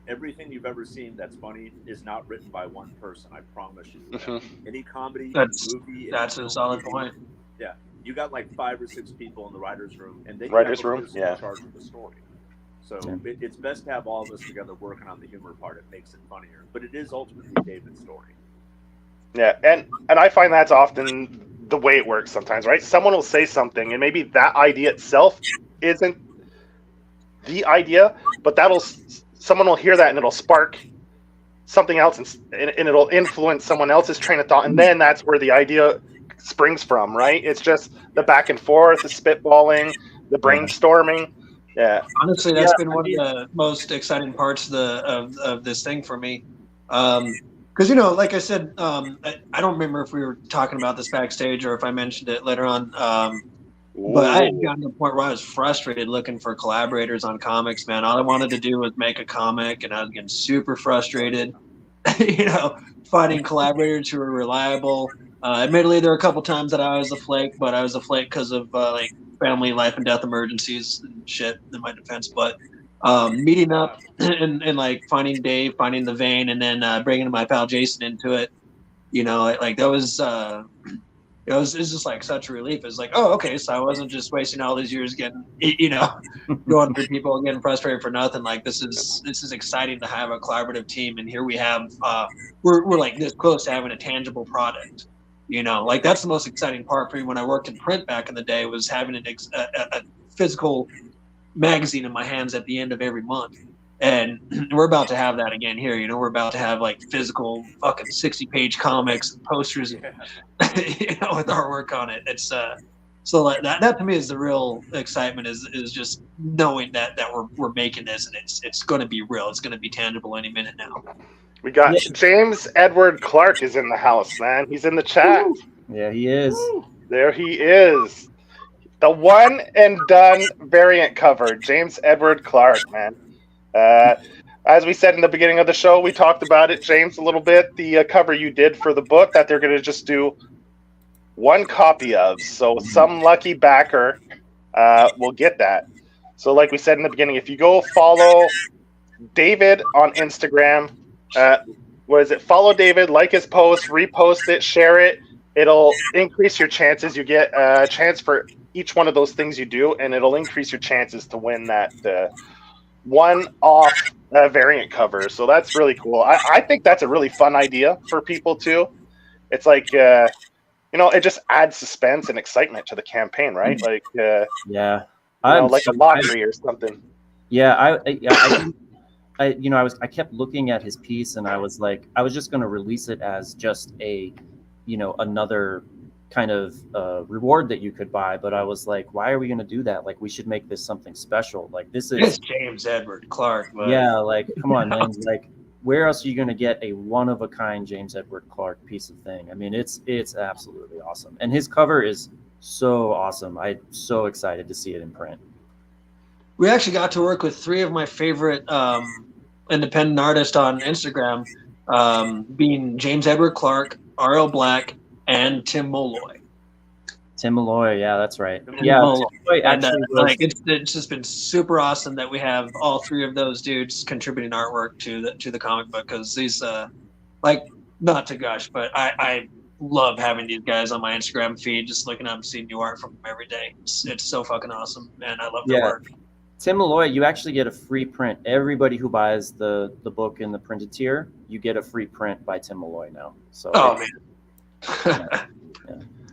everything you've ever seen that's funny is not written by one person. I promise you. Any comedy, movie, that's a solid point. Yeah, you got like 5 or 6 people in the writers' room, and they Writers' have a room, person in charge of the story. So it's best to have all of us together working on the humor part. It makes it funnier, but it is ultimately David's story. Yeah, and I find that's often the way it works sometimes, right? Someone will say something, and maybe that idea itself isn't the idea, but someone will hear that, and it'll spark something else, and it'll influence someone else's train of thought, and then that's where the idea springs from, right? It's just the back and forth, the spitballing, the brainstorming. Yeah. Honestly, that's been one of the most exciting parts of this thing for me. Because, like I said, I don't remember if we were talking about this backstage or if I mentioned it later on. But I had gotten to the point where I was frustrated looking for collaborators on comics, man. All I wanted to do was make a comic, and I was getting super frustrated, finding collaborators who were reliable. Admittedly, there were a couple times that I was a flake, but I was a flake because of family life and death emergencies and shit in my defense. But meeting up and like finding Dave, finding the vein, and then bringing my pal Jason into it, that was it was just like such a relief. It's like, oh, okay, so I wasn't just wasting all these years getting going through people and getting frustrated for nothing. Like this is exciting to have a collaborative team, and here we have we're like this close to having a tangible product. Like that's the most exciting part for me when I worked in print back in the day, was having a physical magazine in my hands at the end of every month. And we're about to have that again here. We're about to have like physical fucking 60-page comics and posters, with artwork on it. It's so like that to me is the real excitement, is just knowing that we're making this, and it's going to be real. It's going to be tangible any minute now. We got James Edward Clark is in the house, man. He's in the chat. Yeah, he is. There he is. The one and done variant cover, James Edward Clark, man. As we said in the beginning of the show, we talked about it, James, a little bit. The cover you did for the book that they're going to just do one copy of. So some lucky backer will get that. So like we said in the beginning, if you go follow David on Instagram, follow David, like his post, repost it, share it. It'll increase your chances. You get a chance for each one of those things you do, and it'll increase your chances to win that one-off variant cover. So that's really cool. I think that's a really fun idea for people too. It's like it just adds suspense and excitement to the campaign, right? Like like a lottery or something. Yeah, I kept looking at his piece, and I was like, I was just going to release it as just a another kind of reward that you could buy, but I was like, why are we going to do that? Like, we should make this something special. Like, this is it's James Edward Clark. But... yeah, like, come on, man. Like, where else are you going to get a one-of-a-kind James Edward Clark piece of thing? I mean, it's absolutely awesome, and his cover is so awesome. I'm so excited to see it in print. We actually got to work with 3 of my favorite independent artists on Instagram, being James Edward Clark, R.L. Black, and Tim Molloy. Tim Malloy, yeah, that's right. Tim Yeah, Malloy. Tim Malloy And actually was, like it's just been super awesome that we have all three of those dudes contributing artwork to the comic book, because these like, not to gush, but I love having these guys on my Instagram feed, just looking up and seeing new art from them every day. It's so fucking awesome, and I love their Yeah. work. Tim Malloy, you actually get a free print. Everybody who buys the book in the printed tier, you get a free print by Tim Malloy now. So Oh man.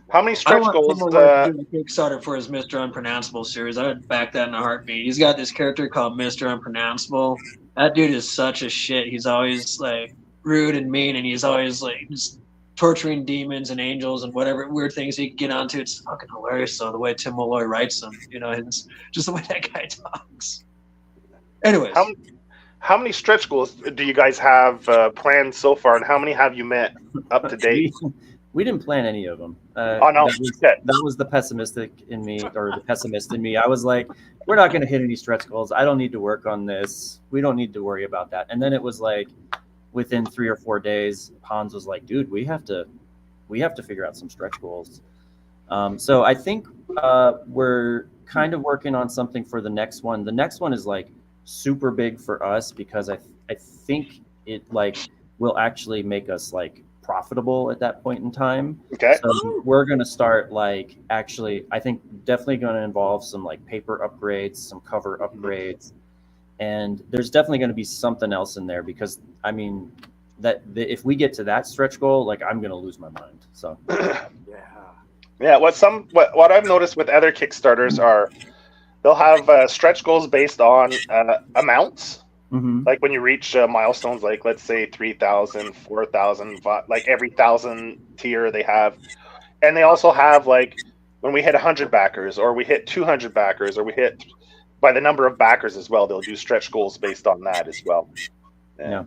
How many I stretch want goals? someone to do a Kickstarter for his Mr. Unpronounceable series. I would back that in a heartbeat. He's got this character called Mr. Unpronounceable. That dude is such a shit. He's always like rude and mean, and he's always like just torturing demons and angels and whatever weird things he can get onto. It's fucking hilarious. So the way Tim Malloy writes them, it's just the way that guy talks. Anyways, How many stretch goals do you guys have planned so far, and how many have you met up to date? we didn't plan any of them. Oh no, that was the pessimistic in me, or the pessimist in me. I was like, we're not going to hit any stretch goals. I don't need to work on this. We don't need to worry about that. And then it was like, within 3 or 4 days, Hans was like, dude, we have to figure out some stretch goals. So I think we're kind of working on something for the next one. The next one is like super big for us, because I think it like will actually make us like profitable at that point in time. Okay. So we're going to start like, actually, I think definitely going to involve some like paper upgrades, some cover upgrades. And there's definitely going to be something else in there, because I mean if we get to that stretch goal, like I'm going to lose my mind. So yeah, what I've noticed with other Kickstarters are they'll have stretch goals based on amounts. Mm-hmm. Like when you reach milestones, like let's say 3,000, 4,000, like every 1,000 tier they have. And they also have like when we hit 100 backers, or we hit 200 backers, or we hit by the number of backers as well. They'll do stretch goals based on that as well. Yeah.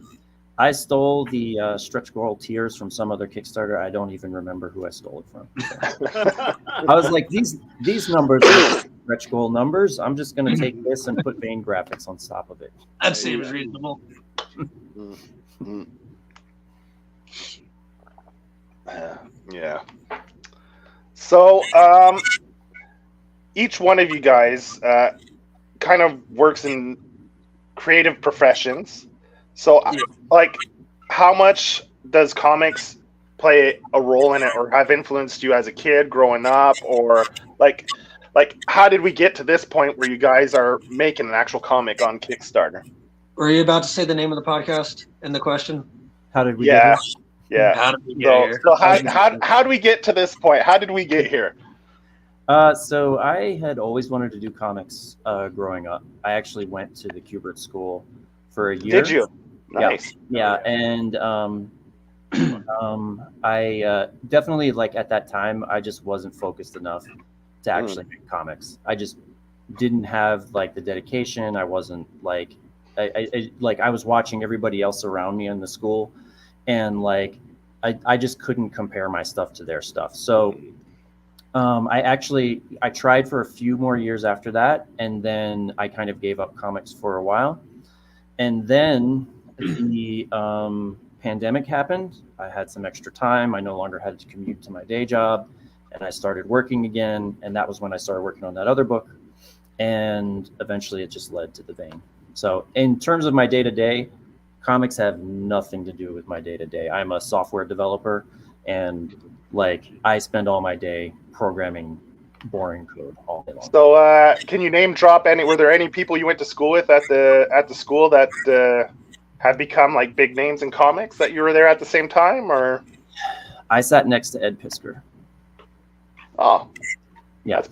I stole the stretch goal tiers from some other Kickstarter. I don't even remember who I stole it from. So. I was like, these numbers are stretch goal numbers. I'm just going to take this and put Vane graphics on top of it. that seems reasonable. Yeah. So each one of you guys kind of works in creative professions. So like, how much does comics play a role in it, or have influenced you as a kid growing up, or like how did we get to this point where you guys are making an actual comic on Kickstarter? Were you about to say the name of the podcast in the question? How did we get here? Yeah. How did we get here? So how do we get to this point? How did we get here? So I had always wanted to do comics growing up. I actually went to the Kubert School for a year. Did you? Nice. Yeah. And I definitely, like, at that time, I just wasn't focused enough to actually make comics. I just didn't have like the dedication. I wasn't like, I was watching everybody else around me in the school, and like I just couldn't compare my stuff to their stuff. So I tried for a few more years after that, and then I kind of gave up comics for a while. And then the pandemic happened. I had some extra time. I no longer had to commute to my day job, and I started working again. And that was when I started working on that other book. And eventually it just led to the Vane. So in terms of my day-to-day, comics have nothing to do with my day-to-day. I'm a software developer, and like I spend all my day programming boring code all day long. So can you name drop were there any people you went to school with at the school that have become like big names in comics that you were there at the same time, or? I sat next to Ed Pisker. Oh, yeah, that's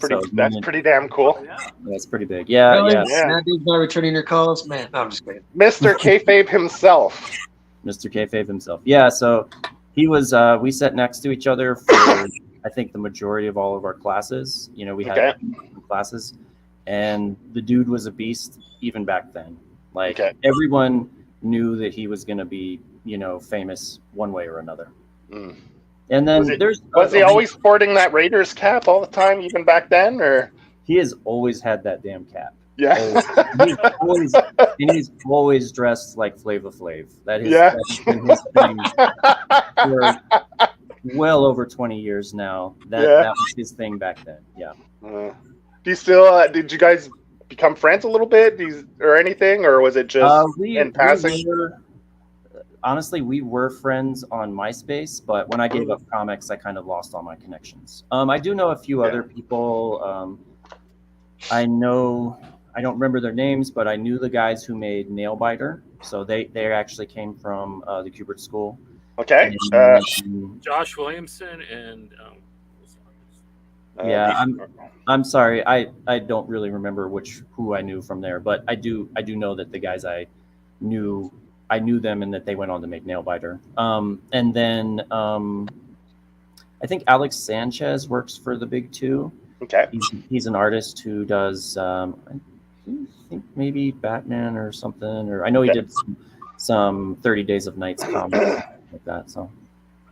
pretty damn cool. Yeah. That's pretty big. Yeah, Really? yeah. That dude's not returning your calls, man. No, I'm just kidding. Mr. Kayfabe himself. Mr. Kayfabe himself. Yeah, so he was. We sat next to each other for I think the majority of all of our classes. You know, we had classes, and the dude was a beast even back then. Like everyone knew that he was going to be, you know, famous one way or another. Mm. And then was he always sporting that Raiders cap all the time, even back then, or? He has always had that damn cap. Yeah. He's always dressed like Flava Flav. Yeah. That's been his thing for well over 20 years now. That was his thing back then. Yeah. Do you still? Did you guys become friends a little bit? Or anything, or was it just in passing? Honestly, we were friends on MySpace, but when I gave up comics, I kind of lost all my connections. I do know a few other people. I don't remember their names, but I knew the guys who made Nailbiter. So they actually came from the Kubert School. Okay. Josh Williamson and I'm sorry, I don't really remember who I knew from there, but I do know that the guys I knew them and that they went on to make Nailbiter. And then I think Alex Sanchez works for the Big Two. Okay. He's an artist who does I think maybe Batman or something, or I know he did some 30 Days of Nights comics like that. So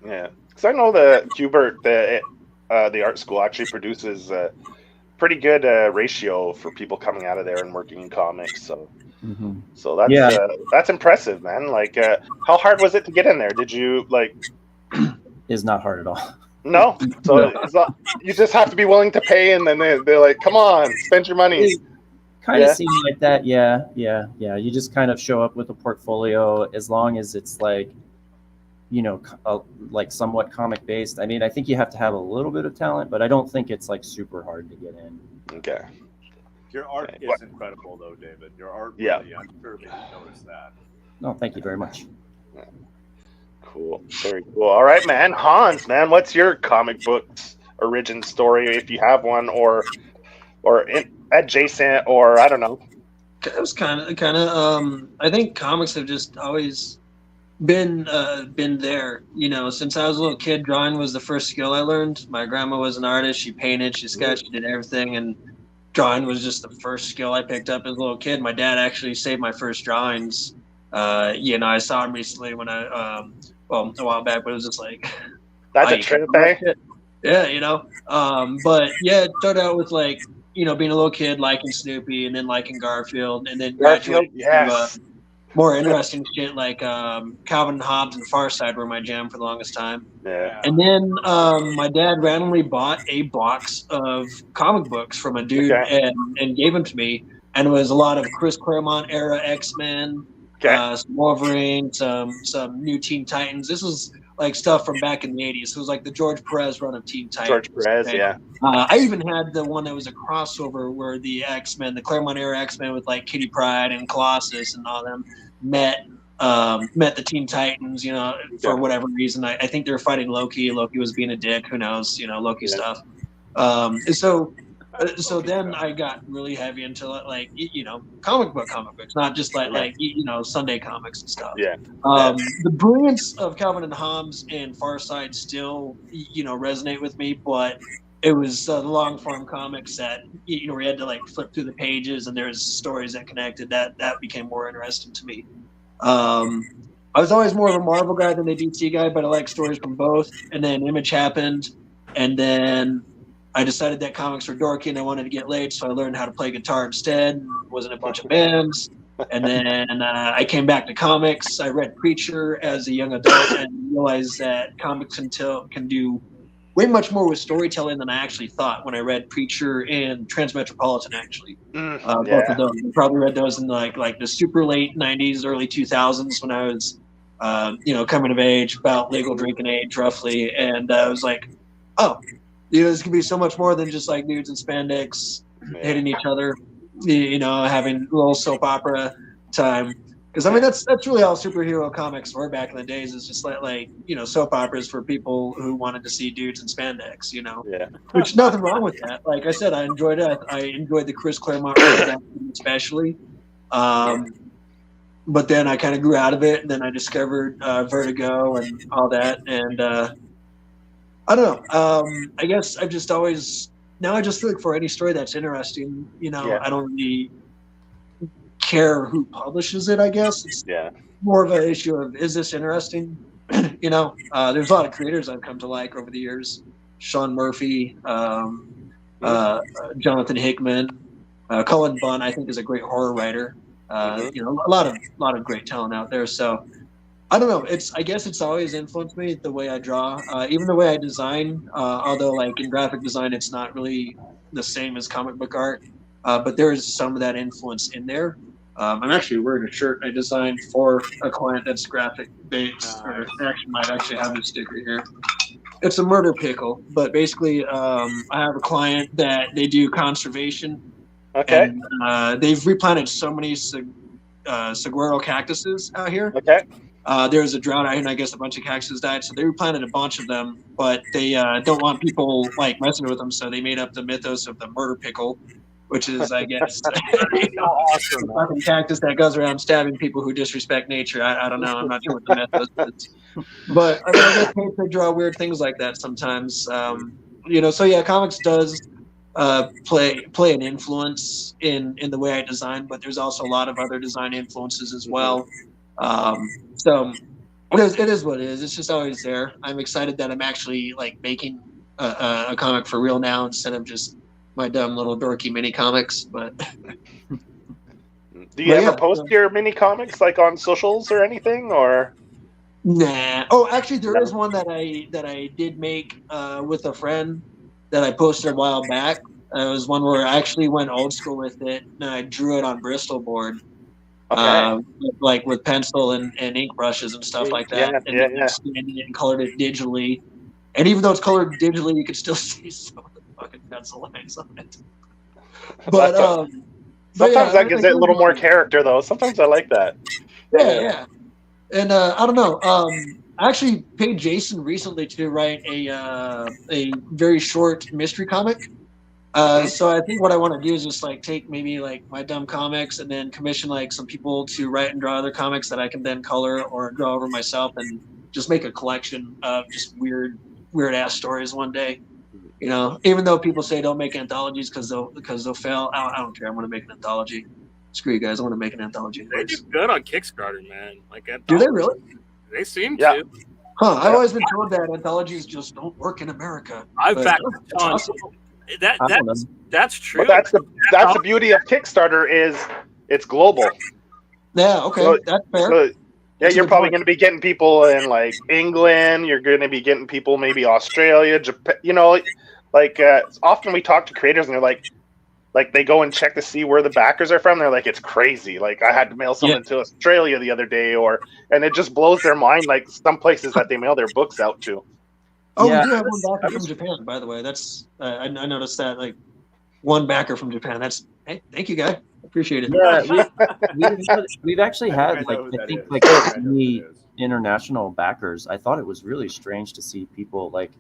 yeah, because I know the Kubert, the art school actually produces a pretty good ratio for people coming out of there and working in comics. So so that's impressive, man. Like, how hard was it to get in there? Did you like? It's not hard at all. No, so you just have to be willing to pay, and then they're like, "Come on, spend your money." It kind of seemed like that, yeah. You just kind of show up with a portfolio, as long as it's like, like somewhat comic based. I mean, I think you have to have a little bit of talent, but I don't think it's like super hard to get in. Okay. Your art is incredible, though, David. Your art, really, I'm sure they noticed that. No, thank you very much. Yeah. Cool. Very cool. All right, man. Hans, man, what's your comic books origin story, if you have one, or adjacent, or I don't know? It was kind of. I think comics have just always been there. Since I was a little kid, drawing was the first skill I learned. My grandma was an artist. She painted, she sketched, she did everything, and drawing was just the first skill I picked up as a little kid. My dad actually saved my first drawings. I saw him recently when a while back, but it was just like that's a trip, eh? Yeah, but yeah, it started out with like being a little kid liking Snoopy, and then liking Garfield, and then graduated to more interesting shit like Calvin and Hobbes and Far Side were my jam for the longest time. Yeah. And then my dad randomly bought a box of comic books from a dude and gave them to me, and it was a lot of Chris Claremont era X-Men. Some Wolverine, some new Teen Titans. This was like stuff from back in the 80s. It was like the George Perez run of Teen Titans. George Perez, yeah. I even had the one that was a crossover where the X-Men, the Claremont era X-Men with like Kitty Pryde and Colossus and all them met the Teen Titans, for whatever reason. I think they were fighting Loki. Loki was being a dick. Who knows? Loki stuff. So then I got really heavy into like comic books, not just like Sunday comics and stuff. Yeah. The brilliance of Calvin and Hobbes and Far Side still resonate with me, but it was the long form comics that where you had to like flip through the pages and there's stories that connected. That became more interesting to me. I was always more of a Marvel guy than a DC guy, but I like stories from both. And then Image happened, and then I decided that comics were dorky and I wanted to get laid, so I learned how to play guitar instead. Was in a bunch of bands. And then I came back to comics. I read Preacher as a young adult and realized that comics can do way much more with storytelling than I actually thought when I read Preacher and Transmetropolitan, actually. Both of those. I probably read those in like the super late 90s, early 2000s when I was, coming of age, about legal drinking age, roughly. And I was like, oh, this could be so much more than just like dudes in spandex hitting each other, having a little soap opera time. Because I mean, that's really all superhero comics were back in the days. It's just like soap operas for people who wanted to see dudes in spandex. Which nothing wrong with that. Like I said, I enjoyed it. I enjoyed the Chris Claremont especially. But then I kind of grew out of it, and then I discovered Vertigo and all that, and I don't know. I guess I've just always I just look for any story that's interesting. I don't really care who publishes it. I guess it's more of an issue of, is this interesting? There's a lot of creators I've come to like over the years: Sean Murphy, Jonathan Hickman, Cullen Bunn, I think, is a great horror writer. You know, a lot of great talent out there. So I don't know. I guess it's always influenced me the way I draw, even the way I design. Although like in graphic design, it's not really the same as comic book art, but there is some of that influence in there. I'm actually wearing a shirt I designed for a client that's graphic based, or actually might actually have this sticker here. It's a murder pickle, but basically, I have a client that they do conservation, Okay. and they've replanted so many saguaro cactuses out here. Okay. There was a drought out here, and I guess a bunch of cactuses died, so they replanted a bunch of them, but they don't want people like messing with them, so they made up the mythos of the murder pickle, which is, I guess, Awesome, a fucking cactus that goes around stabbing people who disrespect nature. I don't know. I'm not sure what the mythos is. But I mean, I guess they draw weird things like that sometimes. You know, so yeah, comics does play an influence in the way I design, but there's also a lot of other design influences as well. So it is what it is. It's just always there. I'm excited that I'm actually like making a comic for real now instead of just my dumb little dorky mini comics. But do you ever post your mini comics like on socials or anything, or? Nah. Oh, actually, there is one that I did make with a friend that I posted a while back. It was one where I actually went old school with it, and I drew it on Bristol board, like with pencil and ink brushes and stuff like that, and scanned it and colored it digitally. And even though it's colored digitally, you can still see some of the fucking pencil lines on it. But sometimes that gives it a little more character, though. Sometimes I like that. Yeah. And I don't know. I actually paid Jason recently to write a very short mystery comic. So I think what I want to do is just like take maybe like my dumb comics and then commission like some people to write and draw other comics that I can then color or draw over myself and just make a collection of just weird ass stories one day. You know, even though people say don't make anthologies because they'll fail. I don't care. I'm going to make an anthology. Screw you guys. I want to make an anthology. They do good on Kickstarter, man. Like, do they really? They seem to. Huh? I've always been told that anthologies just don't work in America. That's true. But that's the beauty of Kickstarter is it's global. Yeah. Okay. So, that's fair. So, yeah, you're probably going to be getting people in like England. You're going to be getting people maybe Australia, Japan. You know, like often we talk to creators and they're like they go and check to see where the backers are from. They're like, it's crazy. Like I had to mail something to Australia the other day, and it just blows their mind. Like some places that they mail their books out to. Oh, we do have one backer from Japan, by the way. That's I noticed that. Like one backer from Japan. That's thank you, guy. Appreciate it. Yeah, we've actually had I think 3 international backers. I thought it was really strange to see people like,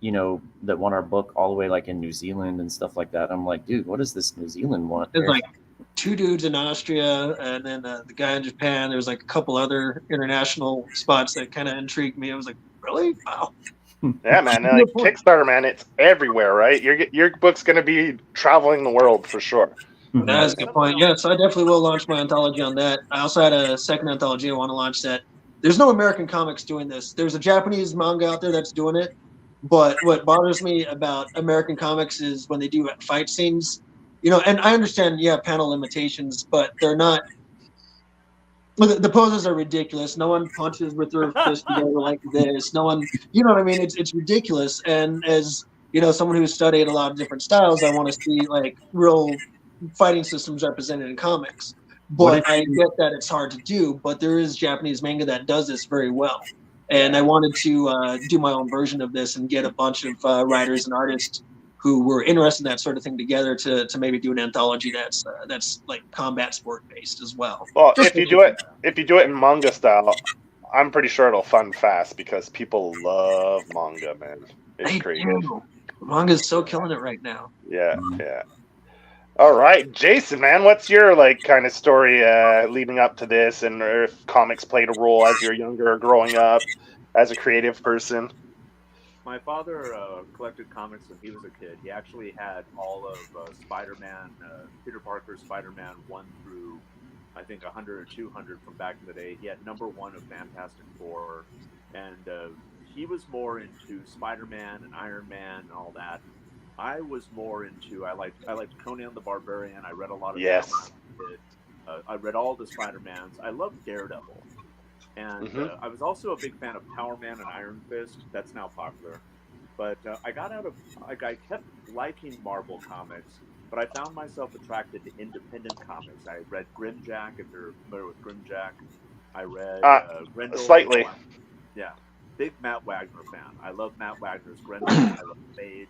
you know, that want our book all the way like in New Zealand and stuff like that. I'm like, dude, what does this New Zealand want? There's like 2 dudes in Austria, and then the guy in Japan. There was like a couple other international spots that kind of intrigued me. I was like, really? Wow. Yeah, man. Like Kickstarter, man, it's everywhere, right? Your book's going to be traveling the world for sure. That's a good point. Yeah, so I definitely will launch my anthology on that. I also had a second anthology I want to launch that. There's no American comics doing this. There's a Japanese manga out there that's doing it. But what bothers me about American comics is when they do fight scenes, you know, and I understand, panel limitations, but they're not. The poses are ridiculous. No one punches with their fist together like this. No one, you know what I mean? It's ridiculous. And as you know, someone who's studied a lot of different styles, I want to see like real fighting systems represented in comics. But I get that it's hard to do. But there is Japanese manga that does this very well. And I wanted to do my own version of this and get a bunch of writers and artists who were interested in that sort of thing together to maybe do an anthology that's like combat sport based as well. Well, if you do it in manga style, I'm pretty sure it'll fund fast because people love manga, man. It's crazy. Manga's so killing it right now. Yeah. All right, Jason, man, what's your like kind of story leading up to this, and if comics played a role as you're younger or growing up as a creative person? My father collected comics when he was a kid. He actually had all of Spider-Man, Peter Parker's Spider-Man 1 through, I think, 100 or 200 from back in the day. He had #1 of Fantastic Four, and he was more into Spider-Man and Iron Man and all that. I was more into I liked Conan the Barbarian. I read a lot of Yes. I read all the Spider-Mans. I loved Daredevil, and I was also a big fan of Power Man and Iron Fist. That's now popular. But I kept liking Marvel comics, but I found myself attracted to independent comics. I read Grimjack, if you're familiar with Grimjack. I read Grendel. Slightly. Yeah, big Matt Wagner fan. I love Matt Wagner's Grendel. I love Mage.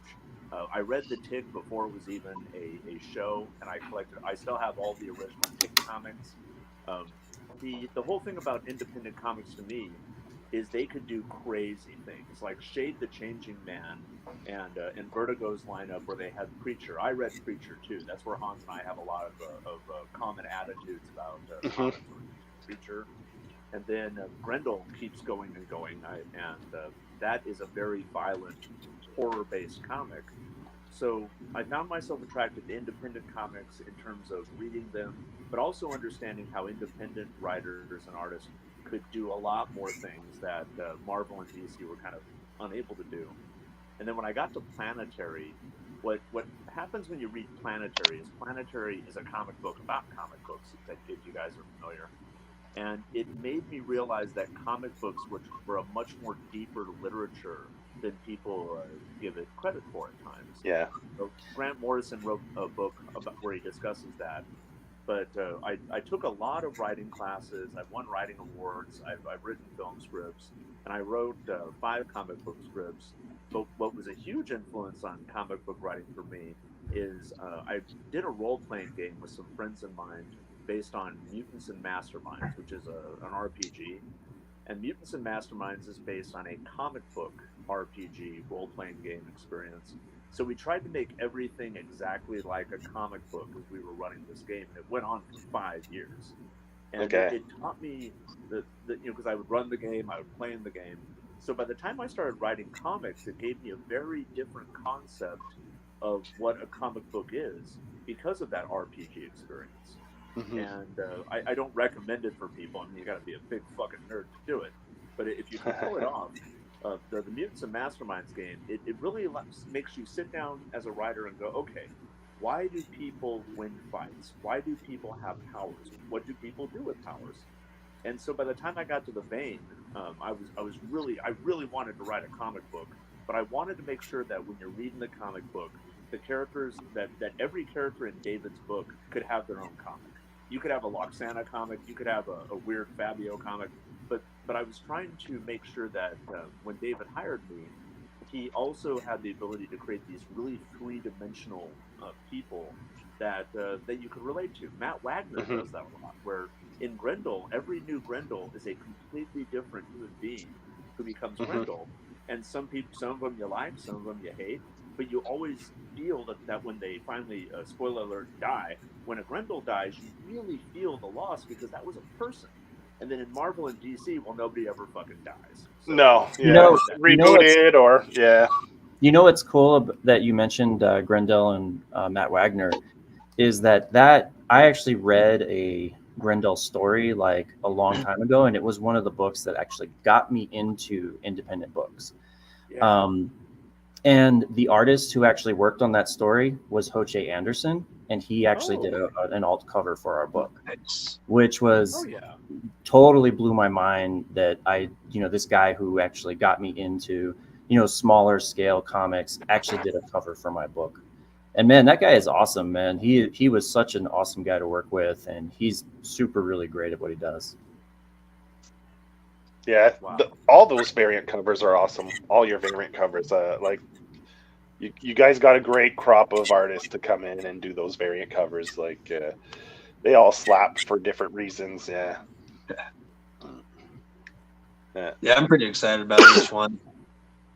I read The Tick before it was even a show, and I still have all the original Tick comics. The whole thing about independent comics to me is they could do crazy things, like Shade the Changing Man, and in Vertigo's lineup where they had Preacher. I read Preacher too. That's where Hans and I have a lot of common attitudes about comics. Preacher. And then Grendel keeps going and going, and that is a very violent, horror-based comic. So I found myself attracted to independent comics in terms of reading them, but also understanding how independent writers and artists could do a lot more things that Marvel and DC were kind of unable to do. And then when I got to Planetary, what happens when you read Planetary is a comic book about comic books, if you guys are familiar. And it made me realize that comic books were a much more deeper literature than people give it credit for at times. Yeah. So Grant Morrison wrote a book about where he discusses that. But I took a lot of writing classes. I've won writing awards. I've written film scripts. And I wrote 5 comic book scripts. But what was a huge influence on comic book writing for me is I did a role-playing game with some friends of mine based on Mutants and Masterminds, which is an RPG. And Mutants and Masterminds is based on a comic book RPG role-playing game experience. So we tried to make everything exactly like a comic book as we were running this game. And it went on for 5 years. And it taught me because I would run the game, I would play in the game. So by the time I started writing comics, it gave me a very different concept of what a comic book is because of that RPG experience. Mm-hmm. And I don't recommend it for people. I mean, you got to be a big fucking nerd to do it. But if you can pull it off, the Mutants and Masterminds game, it really makes you sit down as a writer and go, okay, why do people win fights? Why do people have powers? What do people do with powers? And so by the time I got to the vein, I really wanted to write a comic book, but I wanted to make sure that when you're reading the comic book, the characters that every character in David's book could have their own comic. You could have a Loxana comic, you could have a weird Fabio comic, but I was trying to make sure that when David hired me, he also had the ability to create these really three-dimensional people that you could relate to. Matt Wagner does that a lot, where in Grendel, every new Grendel is a completely different human being who becomes Grendel. And some of them you like, some of them you hate, but you always feel that when they finally, spoiler alert, die, when a Grendel dies, you really feel the loss because that was a person. And then in Marvel and DC, well, nobody ever fucking dies. So, no, yeah, rebooted or yeah. You know what's cool that you mentioned Grendel and Matt Wagner is that I actually read a Grendel story like a long time ago, and it was one of the books that actually got me into independent books. Yeah. And the artist who actually worked on that story was H.W.G.H. Anderson, and he actually did an alt cover for our book, which was totally blew my mind that this guy who actually got me into, smaller scale comics actually did a cover for my book. And man, that guy is awesome, man. He was such an awesome guy to work with, and he's super really great at what he does. Yeah, wow. All those variant covers are awesome. All your variant covers, you guys got a great crop of artists to come in and do those variant covers. Like they all slap for different reasons. Yeah. Yeah, I'm pretty excited about this one.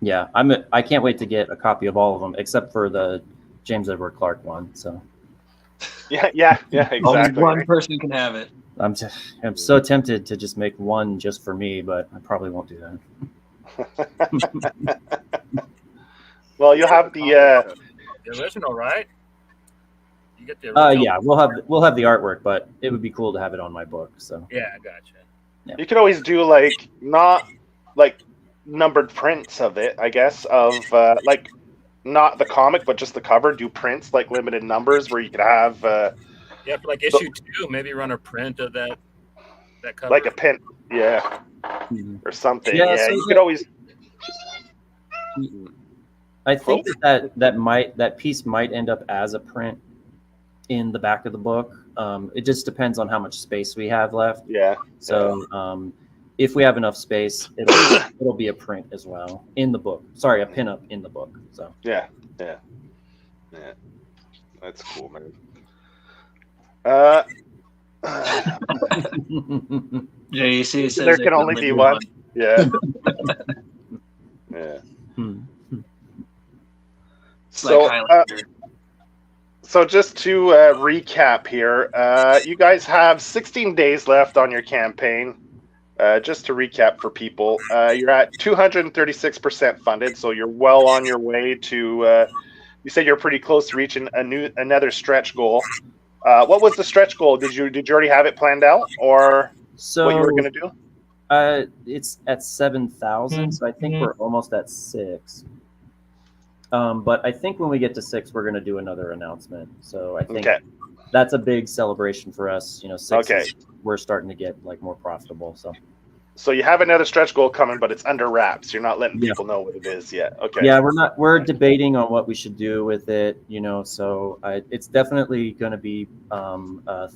Yeah, I can't wait to get a copy of all of them, except for the James Edward Clark one. So. Yeah, exactly. Only one person can have it. I'm so tempted to just make one just for me, but I probably won't do that. Well, you'll have the original, right? You get the original. Yeah, we'll have the artwork, but it would be cool to have it on my book. So yeah, gotcha. Yeah. You could always do not numbered prints of it, I guess, of not the comic, but just the cover, do prints like limited numbers where you could have Yeah, for like issue 2, maybe run a print of that cover. like a pin, yeah, Mhm. or something. Yeah, Yeah, so you could always. I think that piece might end up as a print in the back of the book. It just depends on how much space we have left. Yeah. So if we have enough space, it'll be a print as well in the book. Sorry, a pinup in the book. So Yeah. That's cool, man. JC says There can only be one. Yeah. Yeah. So, so just to recap here, you guys have 16 days left on your campaign. Just to recap for people, you're at 236% funded, so you're well on your way to. You said you're pretty close to reaching another stretch goal. What was the stretch goal? Did you already have it planned out, or what you were going to do? It's at 7,000, so I think we're almost at 6. But I think when we get to 6, we're going to do another announcement. So I think that's a big celebration for us. 6 we're starting to get like more profitable. So you have another stretch goal coming, but it's under wraps. You're not letting people know what it is yet. Okay. Yeah, we're debating on what we should do with it. So it's definitely going to be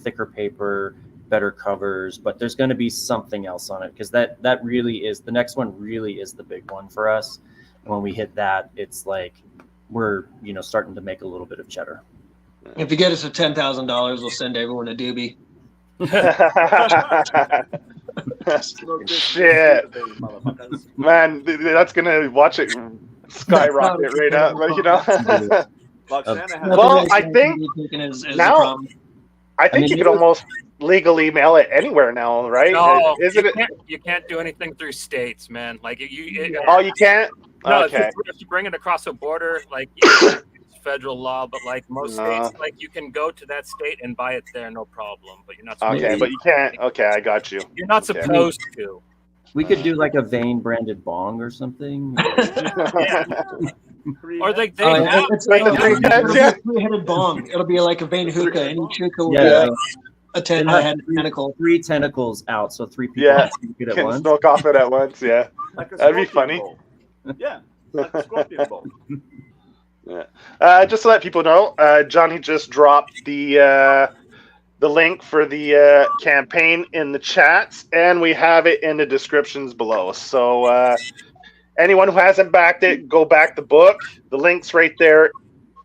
thicker paper, better covers, but there's going to be something else on it because that really is the next one. Really is the big one for us. And when we hit that, it's like we're starting to make a little bit of cheddar. If you get us to $10,000, we'll send everyone a doobie. Shit, man, that's gonna watch it skyrocket right up. Well, I think now, I think you could almost legally mail it anywhere now, right? No, Isn't it? You can't do anything through states, man. Like you can't. No, okay. if you bring it across a border, like it's federal law, but like most states, like you can go to that state and buy it there, no problem. But you're not. Okay, but you can't. Okay, I got you. You're not supposed to. We could do like a Vane branded bong or something. Or like it's like a three-headed bong. It'll be like a Vane hookah, and each hookah will be like a 10-headed tentacle. 3 tentacles out, so 3 people can at once. Smoke off it at once. Yeah, like that'd be funny. Bowl. Yeah, like a scorpion bowl. Yeah. Just to let people know, Johnny just dropped the link for the campaign in the chats, and we have it in the descriptions below. So anyone who hasn't backed it, go back the book. The link's right there,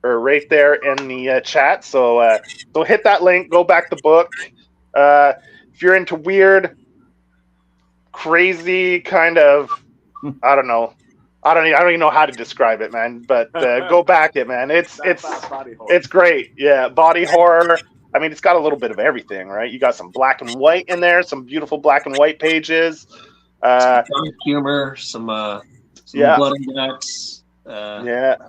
or right there in the chat. So so hit that link, go back the book. If you're into weird, crazy kind of, I don't even know how to describe it, man. But go back it, man. It's great. Yeah, body horror. I mean, it's got a little bit of everything, right? You got some black and white in there, some beautiful black and white pages. Some humor, some blood and guts. You got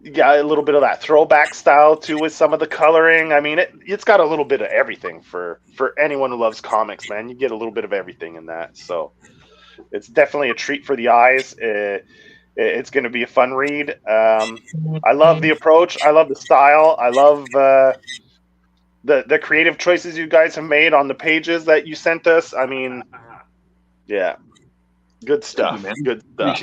you got a little bit of that throwback style too with some of the coloring. I mean, it's got a little bit of everything for anyone who loves comics, man. You get a little bit of everything in that. So it's definitely a treat for the eyes. It's going to be a fun read. I love the approach. I love the style. I love the creative choices you guys have made on the pages that you sent us. I mean, yeah, good stuff. Good stuff.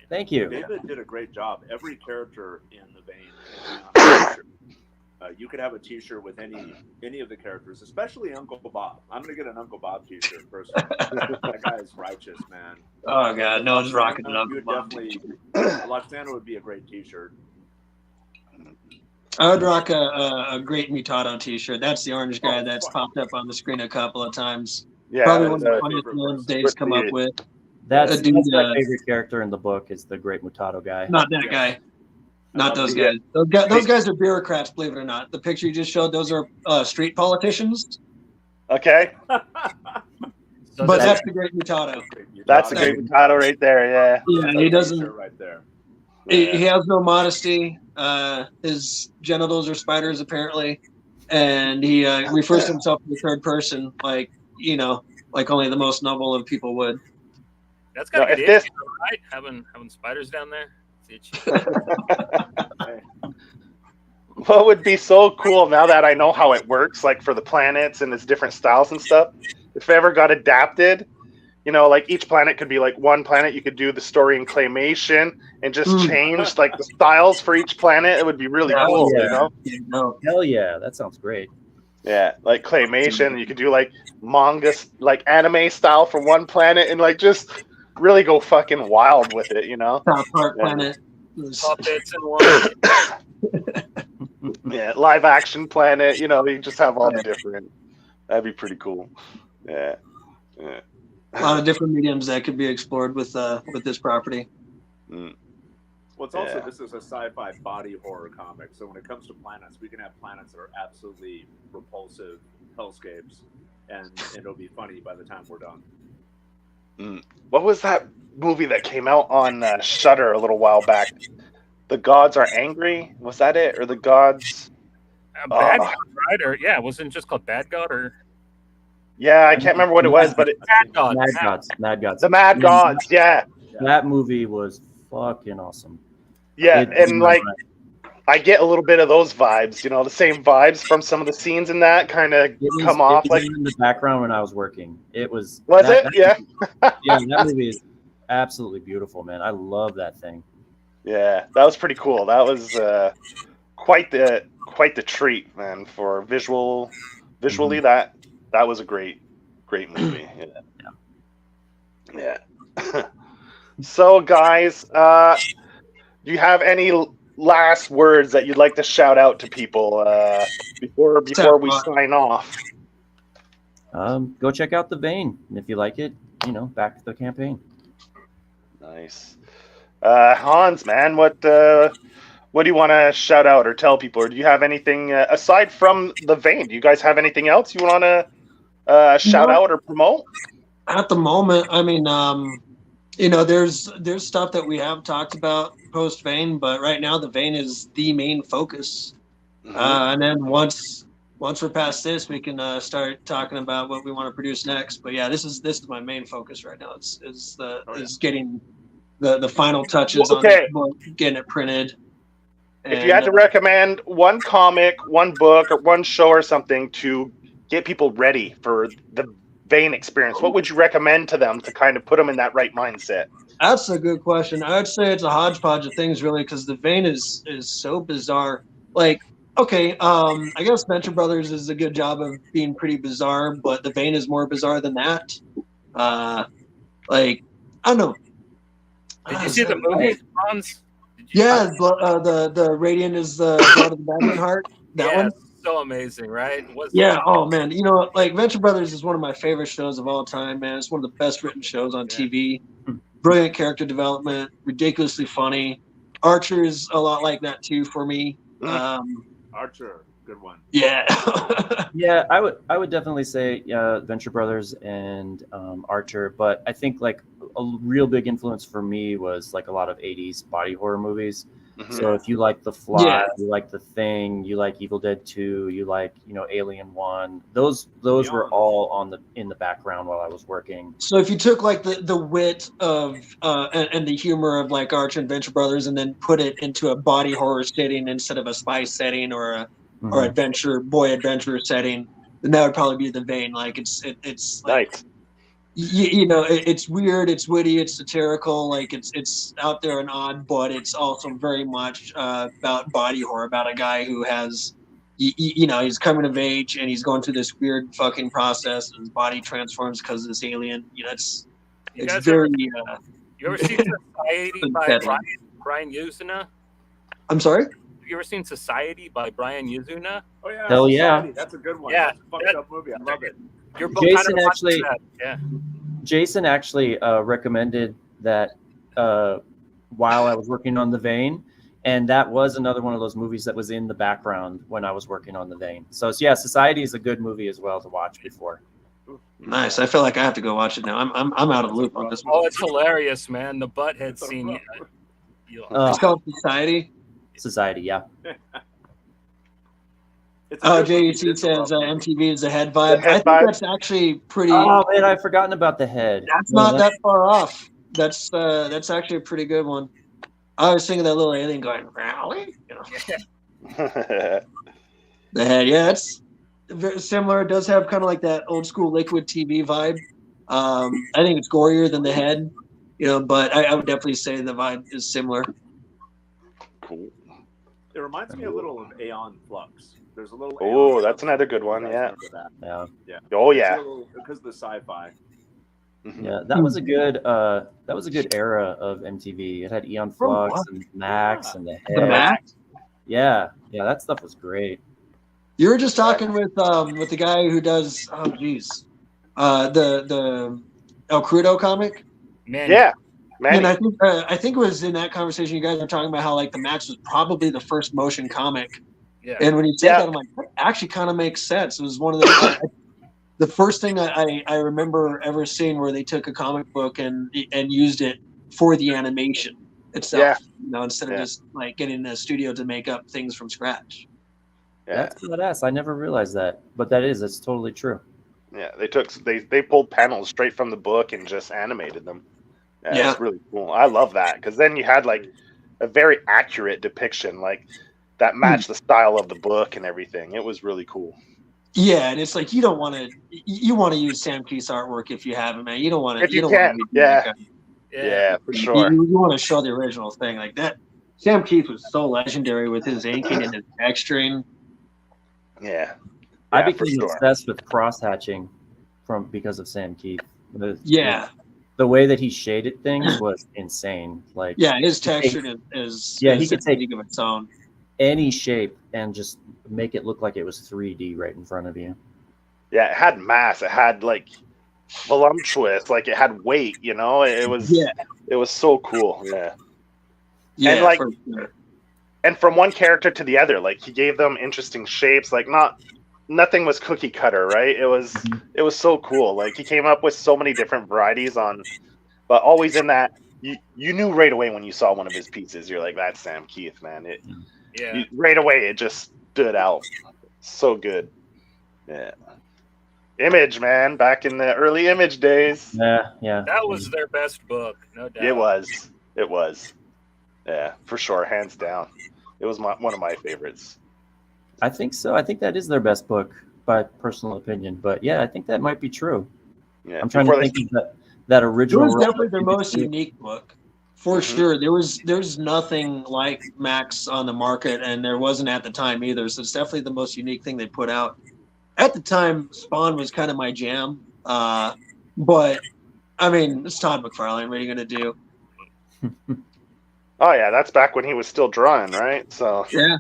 Thank you. David did a great job. Every character in the Vane. You could have a T-shirt with any of the characters, especially Uncle Bob. I'm gonna get an Uncle Bob T-shirt first. That guy is righteous, man. Oh God, no one's rocking an Uncle Bob. Definitely, Loxana would be a great T-shirt. I would rock a great Mutado T-shirt. That's the orange guy that's popped up on the screen a couple of times. Yeah, probably one of the funniest ones Dave's come up with. That's my favorite character in the book is the Great Mutado guy. Not that guy. Not those guys. Those guys are bureaucrats, believe it or not. The picture you just showed, those are street politicians. Okay. But that's the Great Mutado. That's the Great Mutado right there, yeah. Yeah, he doesn't. Right there. He has no modesty. His genitals are spiders, apparently. And he refers to himself in the third person, like only the most noble of people would. That's got to No, get if this- itchy, right? Having spiders down there. It's itchy. What would be so cool now that I know how it works, like for the planets and its different styles and stuff, if it ever got adapted, you know, like each planet could be like one planet, you could do the story in claymation and just change like the styles for each planet. It would be really cool, yeah. you know? No. Hell yeah, that sounds great. Yeah, like claymation. You could do like manga, like anime style for one planet and like just really go fucking wild with it, you know? South Park Yeah. planet. Puppets and one. Yeah, live action planet, you know, you just have all the different. That'd be pretty cool. Yeah. Yeah. A lot of different mediums that could be explored with this property. Mm. Well, it's also Yeah. this is a sci-fi body horror comic, so when it comes to planets, we can have planets that are absolutely repulsive hellscapes, and it'll be funny by the time we're done. What was that movie that came out on Shudder a little while back? The Gods Are Angry? Was that it? Or The Gods? Bad God, right? Or yeah, wasn't it just called Bad God or Yeah, I can't remember what it was, but Mad God? Mad Gods. The Mad Gods. Yeah. That movie was fucking awesome. Yeah. It- And like, I get a little bit of those vibes, you know, the same vibes from some of the scenes in that kind of come off it was like. in the background when I was working. It was. Was it? Yeah. Yeah, that movie is absolutely beautiful, man. I love that thing. Yeah, that was pretty cool. That was quite the treat, man. For visually, that was a great movie. Yeah. So, guys, do you have any last words that you'd like to shout out to people before we sign off? Go check out The Vein, and if you like it, back the campaign. Nice. Hans, man, what do you want to shout out or tell people? Or do you have anything aside from The Vein? Do you guys have anything else you want to shout out or promote? At the moment, I mean, there's stuff that we have talked about post Vein, but right now The Vein is the main focus. And then once we're past this, we can start talking about what we want to produce next. But yeah, this is my main focus right now. Is getting the final touches on the book, getting it printed. If you had to recommend one comic, one book, or one show or something to get people ready for the Vein experience, what would you recommend to them to kind of put them in that right mindset? That's a good question. I would say it's a hodgepodge of things, really, because the Vein is so bizarre. Like, okay, I guess Venture Brothers is a good job of being pretty bizarre, but the Vein is more bizarre than that. Like, I don't know. Did you see the movie, Hans? Yeah, the Radiant is the blood of the Batman heart. That one. So amazing, right? Oh man, like Venture Brothers is one of my favorite shows of all time, man. It's one of the best written shows on TV. Brilliant character development, ridiculously funny. Archer is a lot like that too for me. Archer, good one. Yeah. Yeah, I would definitely say Venture Brothers and Archer, but I think like a real big influence for me was like a lot of 80s body horror movies. So if you like The Fly, you like The Thing, you like Evil Dead 2, you like Alien 1, those were all in the background while I was working. So if you took like the wit of and the humor of like Archer and Venture Brothers and then put it into a body horror setting instead of a spy setting or a or adventure setting, then that would probably be The Vein. Like it's like, nice. It's weird, it's witty, it's satirical, like it's out there and odd, but it's also very much about body horror, about a guy who has, he's coming of age and he's going through this weird fucking process, and his body transforms because of this alien. It's very. You ever seen Society by Brian Yuzuna? I'm sorry? You ever seen Society by Brian Yuzuna? Oh yeah, Hell yeah. Society. That's a good one. Yeah, That's a fucked up movie. I love it. Your book Jason kind of actually, Jason actually recommended that while I was working on The Vein, and that was another one of those movies that was in the background when I was working on The Vein. So yeah, Society is a good movie as well to watch before. Nice. I feel like I have to go watch it now. I'm out of the loop on this one. Oh, it's hilarious, man. The butthead scene. It's called Society. Society, yeah. JEC says MTV is the head vibe. I think that's actually pretty. Oh man, I've forgotten about the head. That's not that far off. That's actually a pretty good one. I was thinking that little alien going, "Rally," you know. The head, yeah, it's very similar. It does have kind of like that old school Liquid TV vibe. I think it's gorier than the head, you know, but I would definitely say the vibe is similar. Cool. It reminds me a little of Aeon Flux. There's a little. Oh, Aeon that's Flux. another good one. You guys Yeah. remember that? Yeah. Yeah. Oh yeah. Because of the sci-fi. Mhm. Yeah, that was a good era of MTV. It had Eon Flux and Max and the The Head. Max. Yeah, that stuff was great. You were just talking with the guy who does the El Crudo comic. Man, Yeah. And Manny. I think it was in that conversation you guys were talking about how like the Max was probably the first motion comic. yeah. And when you said Yeah. that, I'm like, that actually kind of makes sense. It was one of the first thing I remember ever seeing where they took a comic book and used it for the animation itself. Yeah. You know, instead of Yeah. just like getting a studio to make up things from scratch. Yeah. That's badass. I never realized that, but it's totally true. Yeah. They pulled panels straight from the book and just animated them. Yeah. It's really cool. I love that because then you had like a very accurate depiction, like that matched the style of the book and everything. It was really cool. Yeah, and it's like you want to use Sam Keith's artwork if you have it, man. You don't want to. If you don't can, wanna yeah. Yeah. Yeah, for sure. You want to show the original thing like that. Sam Keith was so legendary with his inking and his texturing. Yeah. I Yeah, for became sure. obsessed with cross hatching because of Sam Keith. Yeah, The way that he shaded things was insane. Like yeah, his texture is Yeah, is he could a take- league of its own. any shape and just make it look like it was 3D right in front of you. Yeah, it had mass. It had like voluptuous, like it had weight. You know, it was so cool. Yeah, Yeah, like- for sure. and from one character to the other, like he gave them interesting shapes. Like nothing was cookie cutter, right? It was so cool. Like he came up with so many different varieties but always in that you knew right away when you saw one of his pieces. You're like, that's Sam Keith, man. Yeah. Right away it just stood out. So good. Yeah. Image, man, back in the early Image days. Yeah. That was their best book, no doubt. It was. Yeah, for sure, hands down. It was one of my favorites. I think so. I think that is their best book, by personal opinion. But yeah, I think that might be true. Yeah. I'm trying Before to they- think of that It original. was run. definitely their most unique book, for Mhm. sure. There's nothing like Max on the market, and there wasn't at the time either. So it's definitely the most unique thing they put out. At the time, Spawn was kind of my jam, but I mean, it's Todd McFarlane. What are you gonna do? Oh yeah, that's back when he was still drawing, right? So Yeah.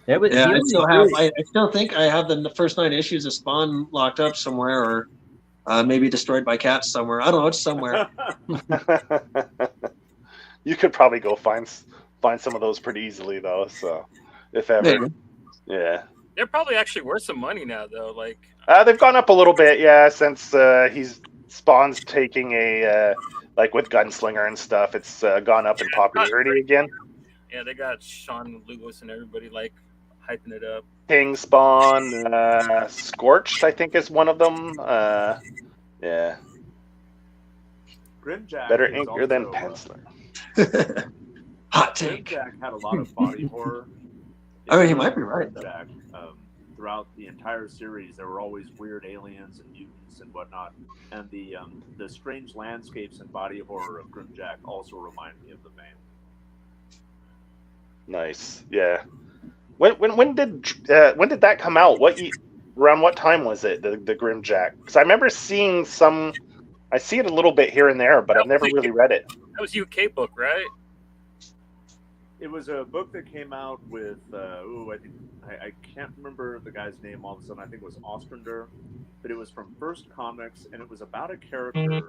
It was, Yeah, he I was still great. have. I still think I have the first 9 issues of Spawn locked up somewhere, or maybe destroyed by cats somewhere. I don't know. It's somewhere. you could probably go find some of those pretty easily though. So if ever, Maybe. yeah. They're probably actually worth some money now, though. Like, They've gone up a little bit, yeah, since Spawn's taking a like with Gunslinger and stuff. It's gone up in popularity again. yeah, they got Sean Lewis and everybody like hyping it up. King Spawn, Scorched, I think is one of them. Yeah, Grimjack better is inker than also, penciler. Hot take. Grimjack had a lot of body horror. I mean, he might be right, though. Grimjack, throughout the entire series, there were always weird aliens and mutants and whatnot, and the strange landscapes and body horror of Grimjack also remind me of the Vein. Nice, yeah. When did that come out? Around what time was it? The Grimjack? Because I remember seeing some. I see it a little bit here and there, but I've never really read it. That was UK book, right? It was a book that came out with I can't remember the guy's name all of a sudden. I think it was Ostrander, but it was from First Comics, and it was about a character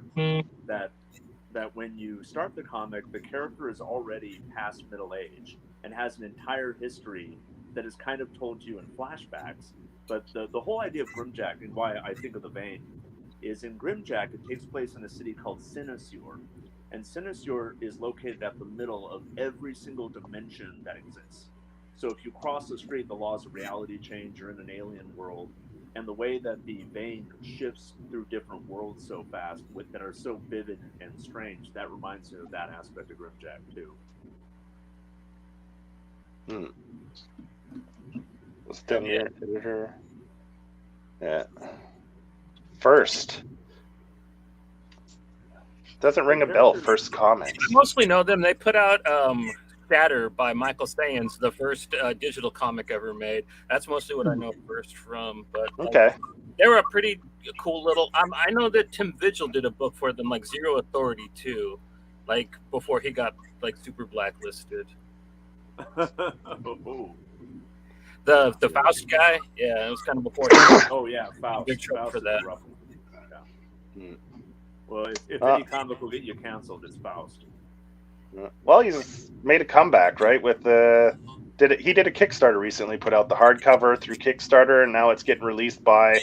that when you start the comic, the character is already past middle age and has an entire history that is kind of told to you in flashbacks. But the whole idea of Grimjack and why I think of the Vein is in Grimjack, it takes place in a city called Sinisure. And Sinisure is located at the middle of every single dimension that exists. So if you cross the street, the laws of reality change. You're in an alien world. and the way that the vein shifts through different worlds so fast that are so vivid and strange, that reminds me of that aspect of Grimjack too. Let's do editor. Yeah. First. Doesn't ring a bell. First Comics. I mostly know them. They put out Shatter by Michael Sayans, the first digital comic ever made. That's mostly what I know First from. But Okay. they were a pretty cool little. I know that Tim Vigil did a book for them, like Zero Authority too, like before he got like super blacklisted. The Faust guy, yeah, it was kind of before. Oh yeah, Faust. Big trouble for that. Yeah. Well, if any comic will get you canceled, it's Faust. Well, he's made a comeback, right? With he did a Kickstarter recently, put out the hardcover through Kickstarter, and now it's getting released by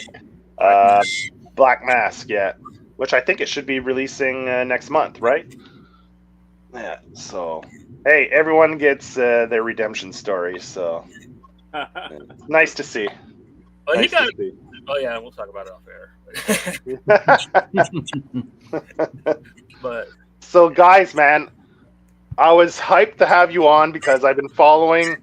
Black Mask, yeah, which I think it should be releasing next month, right? Yeah. So, hey, everyone gets their redemption story, so nice to see. Well, Nice to see. Oh yeah, we'll talk about it off air. But so, guys, man, I was hyped to have you on because I've been following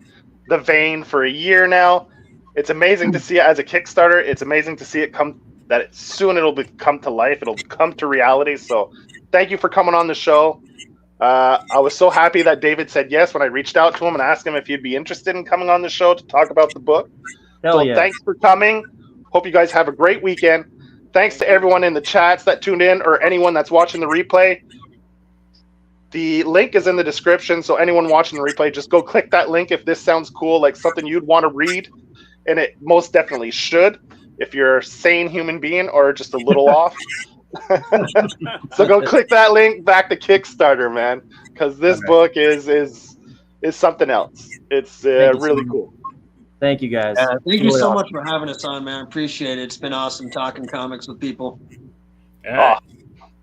the vein for a year now. It's amazing to see it as a Kickstarter. It's amazing to see it soon it'll come to life. It'll come to reality. So thank you for coming on the show. I was so happy that David said yes when I reached out to him and asked him if he'd be interested in coming on the show to talk about the book. Hell yeah. Thanks for coming. Hope you guys have a great weekend. Thanks to everyone in the chats that tuned in or anyone that's watching the replay. The link is in the description, so anyone watching the replay, just go click that link if this sounds cool, like something you'd want to read, and it most definitely should if you're a sane human being or just a little off. So go click that link back to Kickstarter, man, because this book is something else. It's really cool. Thank you, guys. Thank you so much for having us on, man. Appreciate it. It's been awesome talking comics with people. yeah.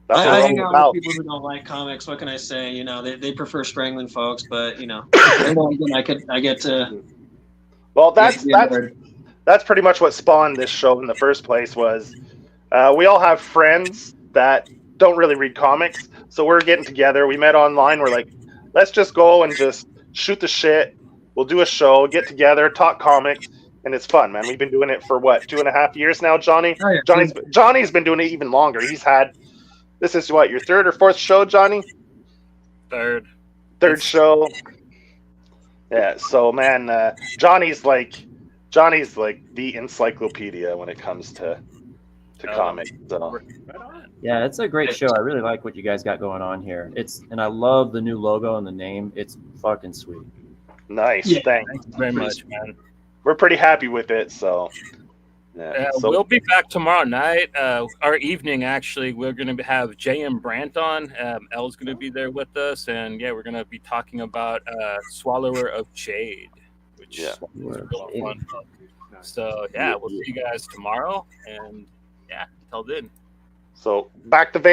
That's I what hang it's out about. with people who don't like comics. What can I say? You know, they prefer strangling folks, but you know, I get to. Well, that's pretty much what spawned this show in the first place. Was we all have friends that don't really read comics, so we're getting together. We met online. We're like, let's just go and just shoot the shit. We'll do a show, get together, talk comics, and it's fun, man. We've been doing it for what, 2.5 years now, Johnny? Oh, yeah. Johnny's been doing it even longer. This is what, your third or fourth show, Johnny? Third show. Yeah, so man, Johnny's like the encyclopedia when it comes to comics. So. Yeah, it's a great show. I really like what you guys got going on here. And I love the new logo and the name. It's fucking sweet. Nice, Yeah. thanks very much, man. We're pretty happy with it, so. Yeah, we'll be back tomorrow night, our evening actually. We're going to have J.M. Brandt on. Elle's going to be there with us, and yeah, we're going to be talking about Swallower of Jade, which is a really fun book. So yeah, we'll see you guys tomorrow, and yeah, until then. So back to Vegas.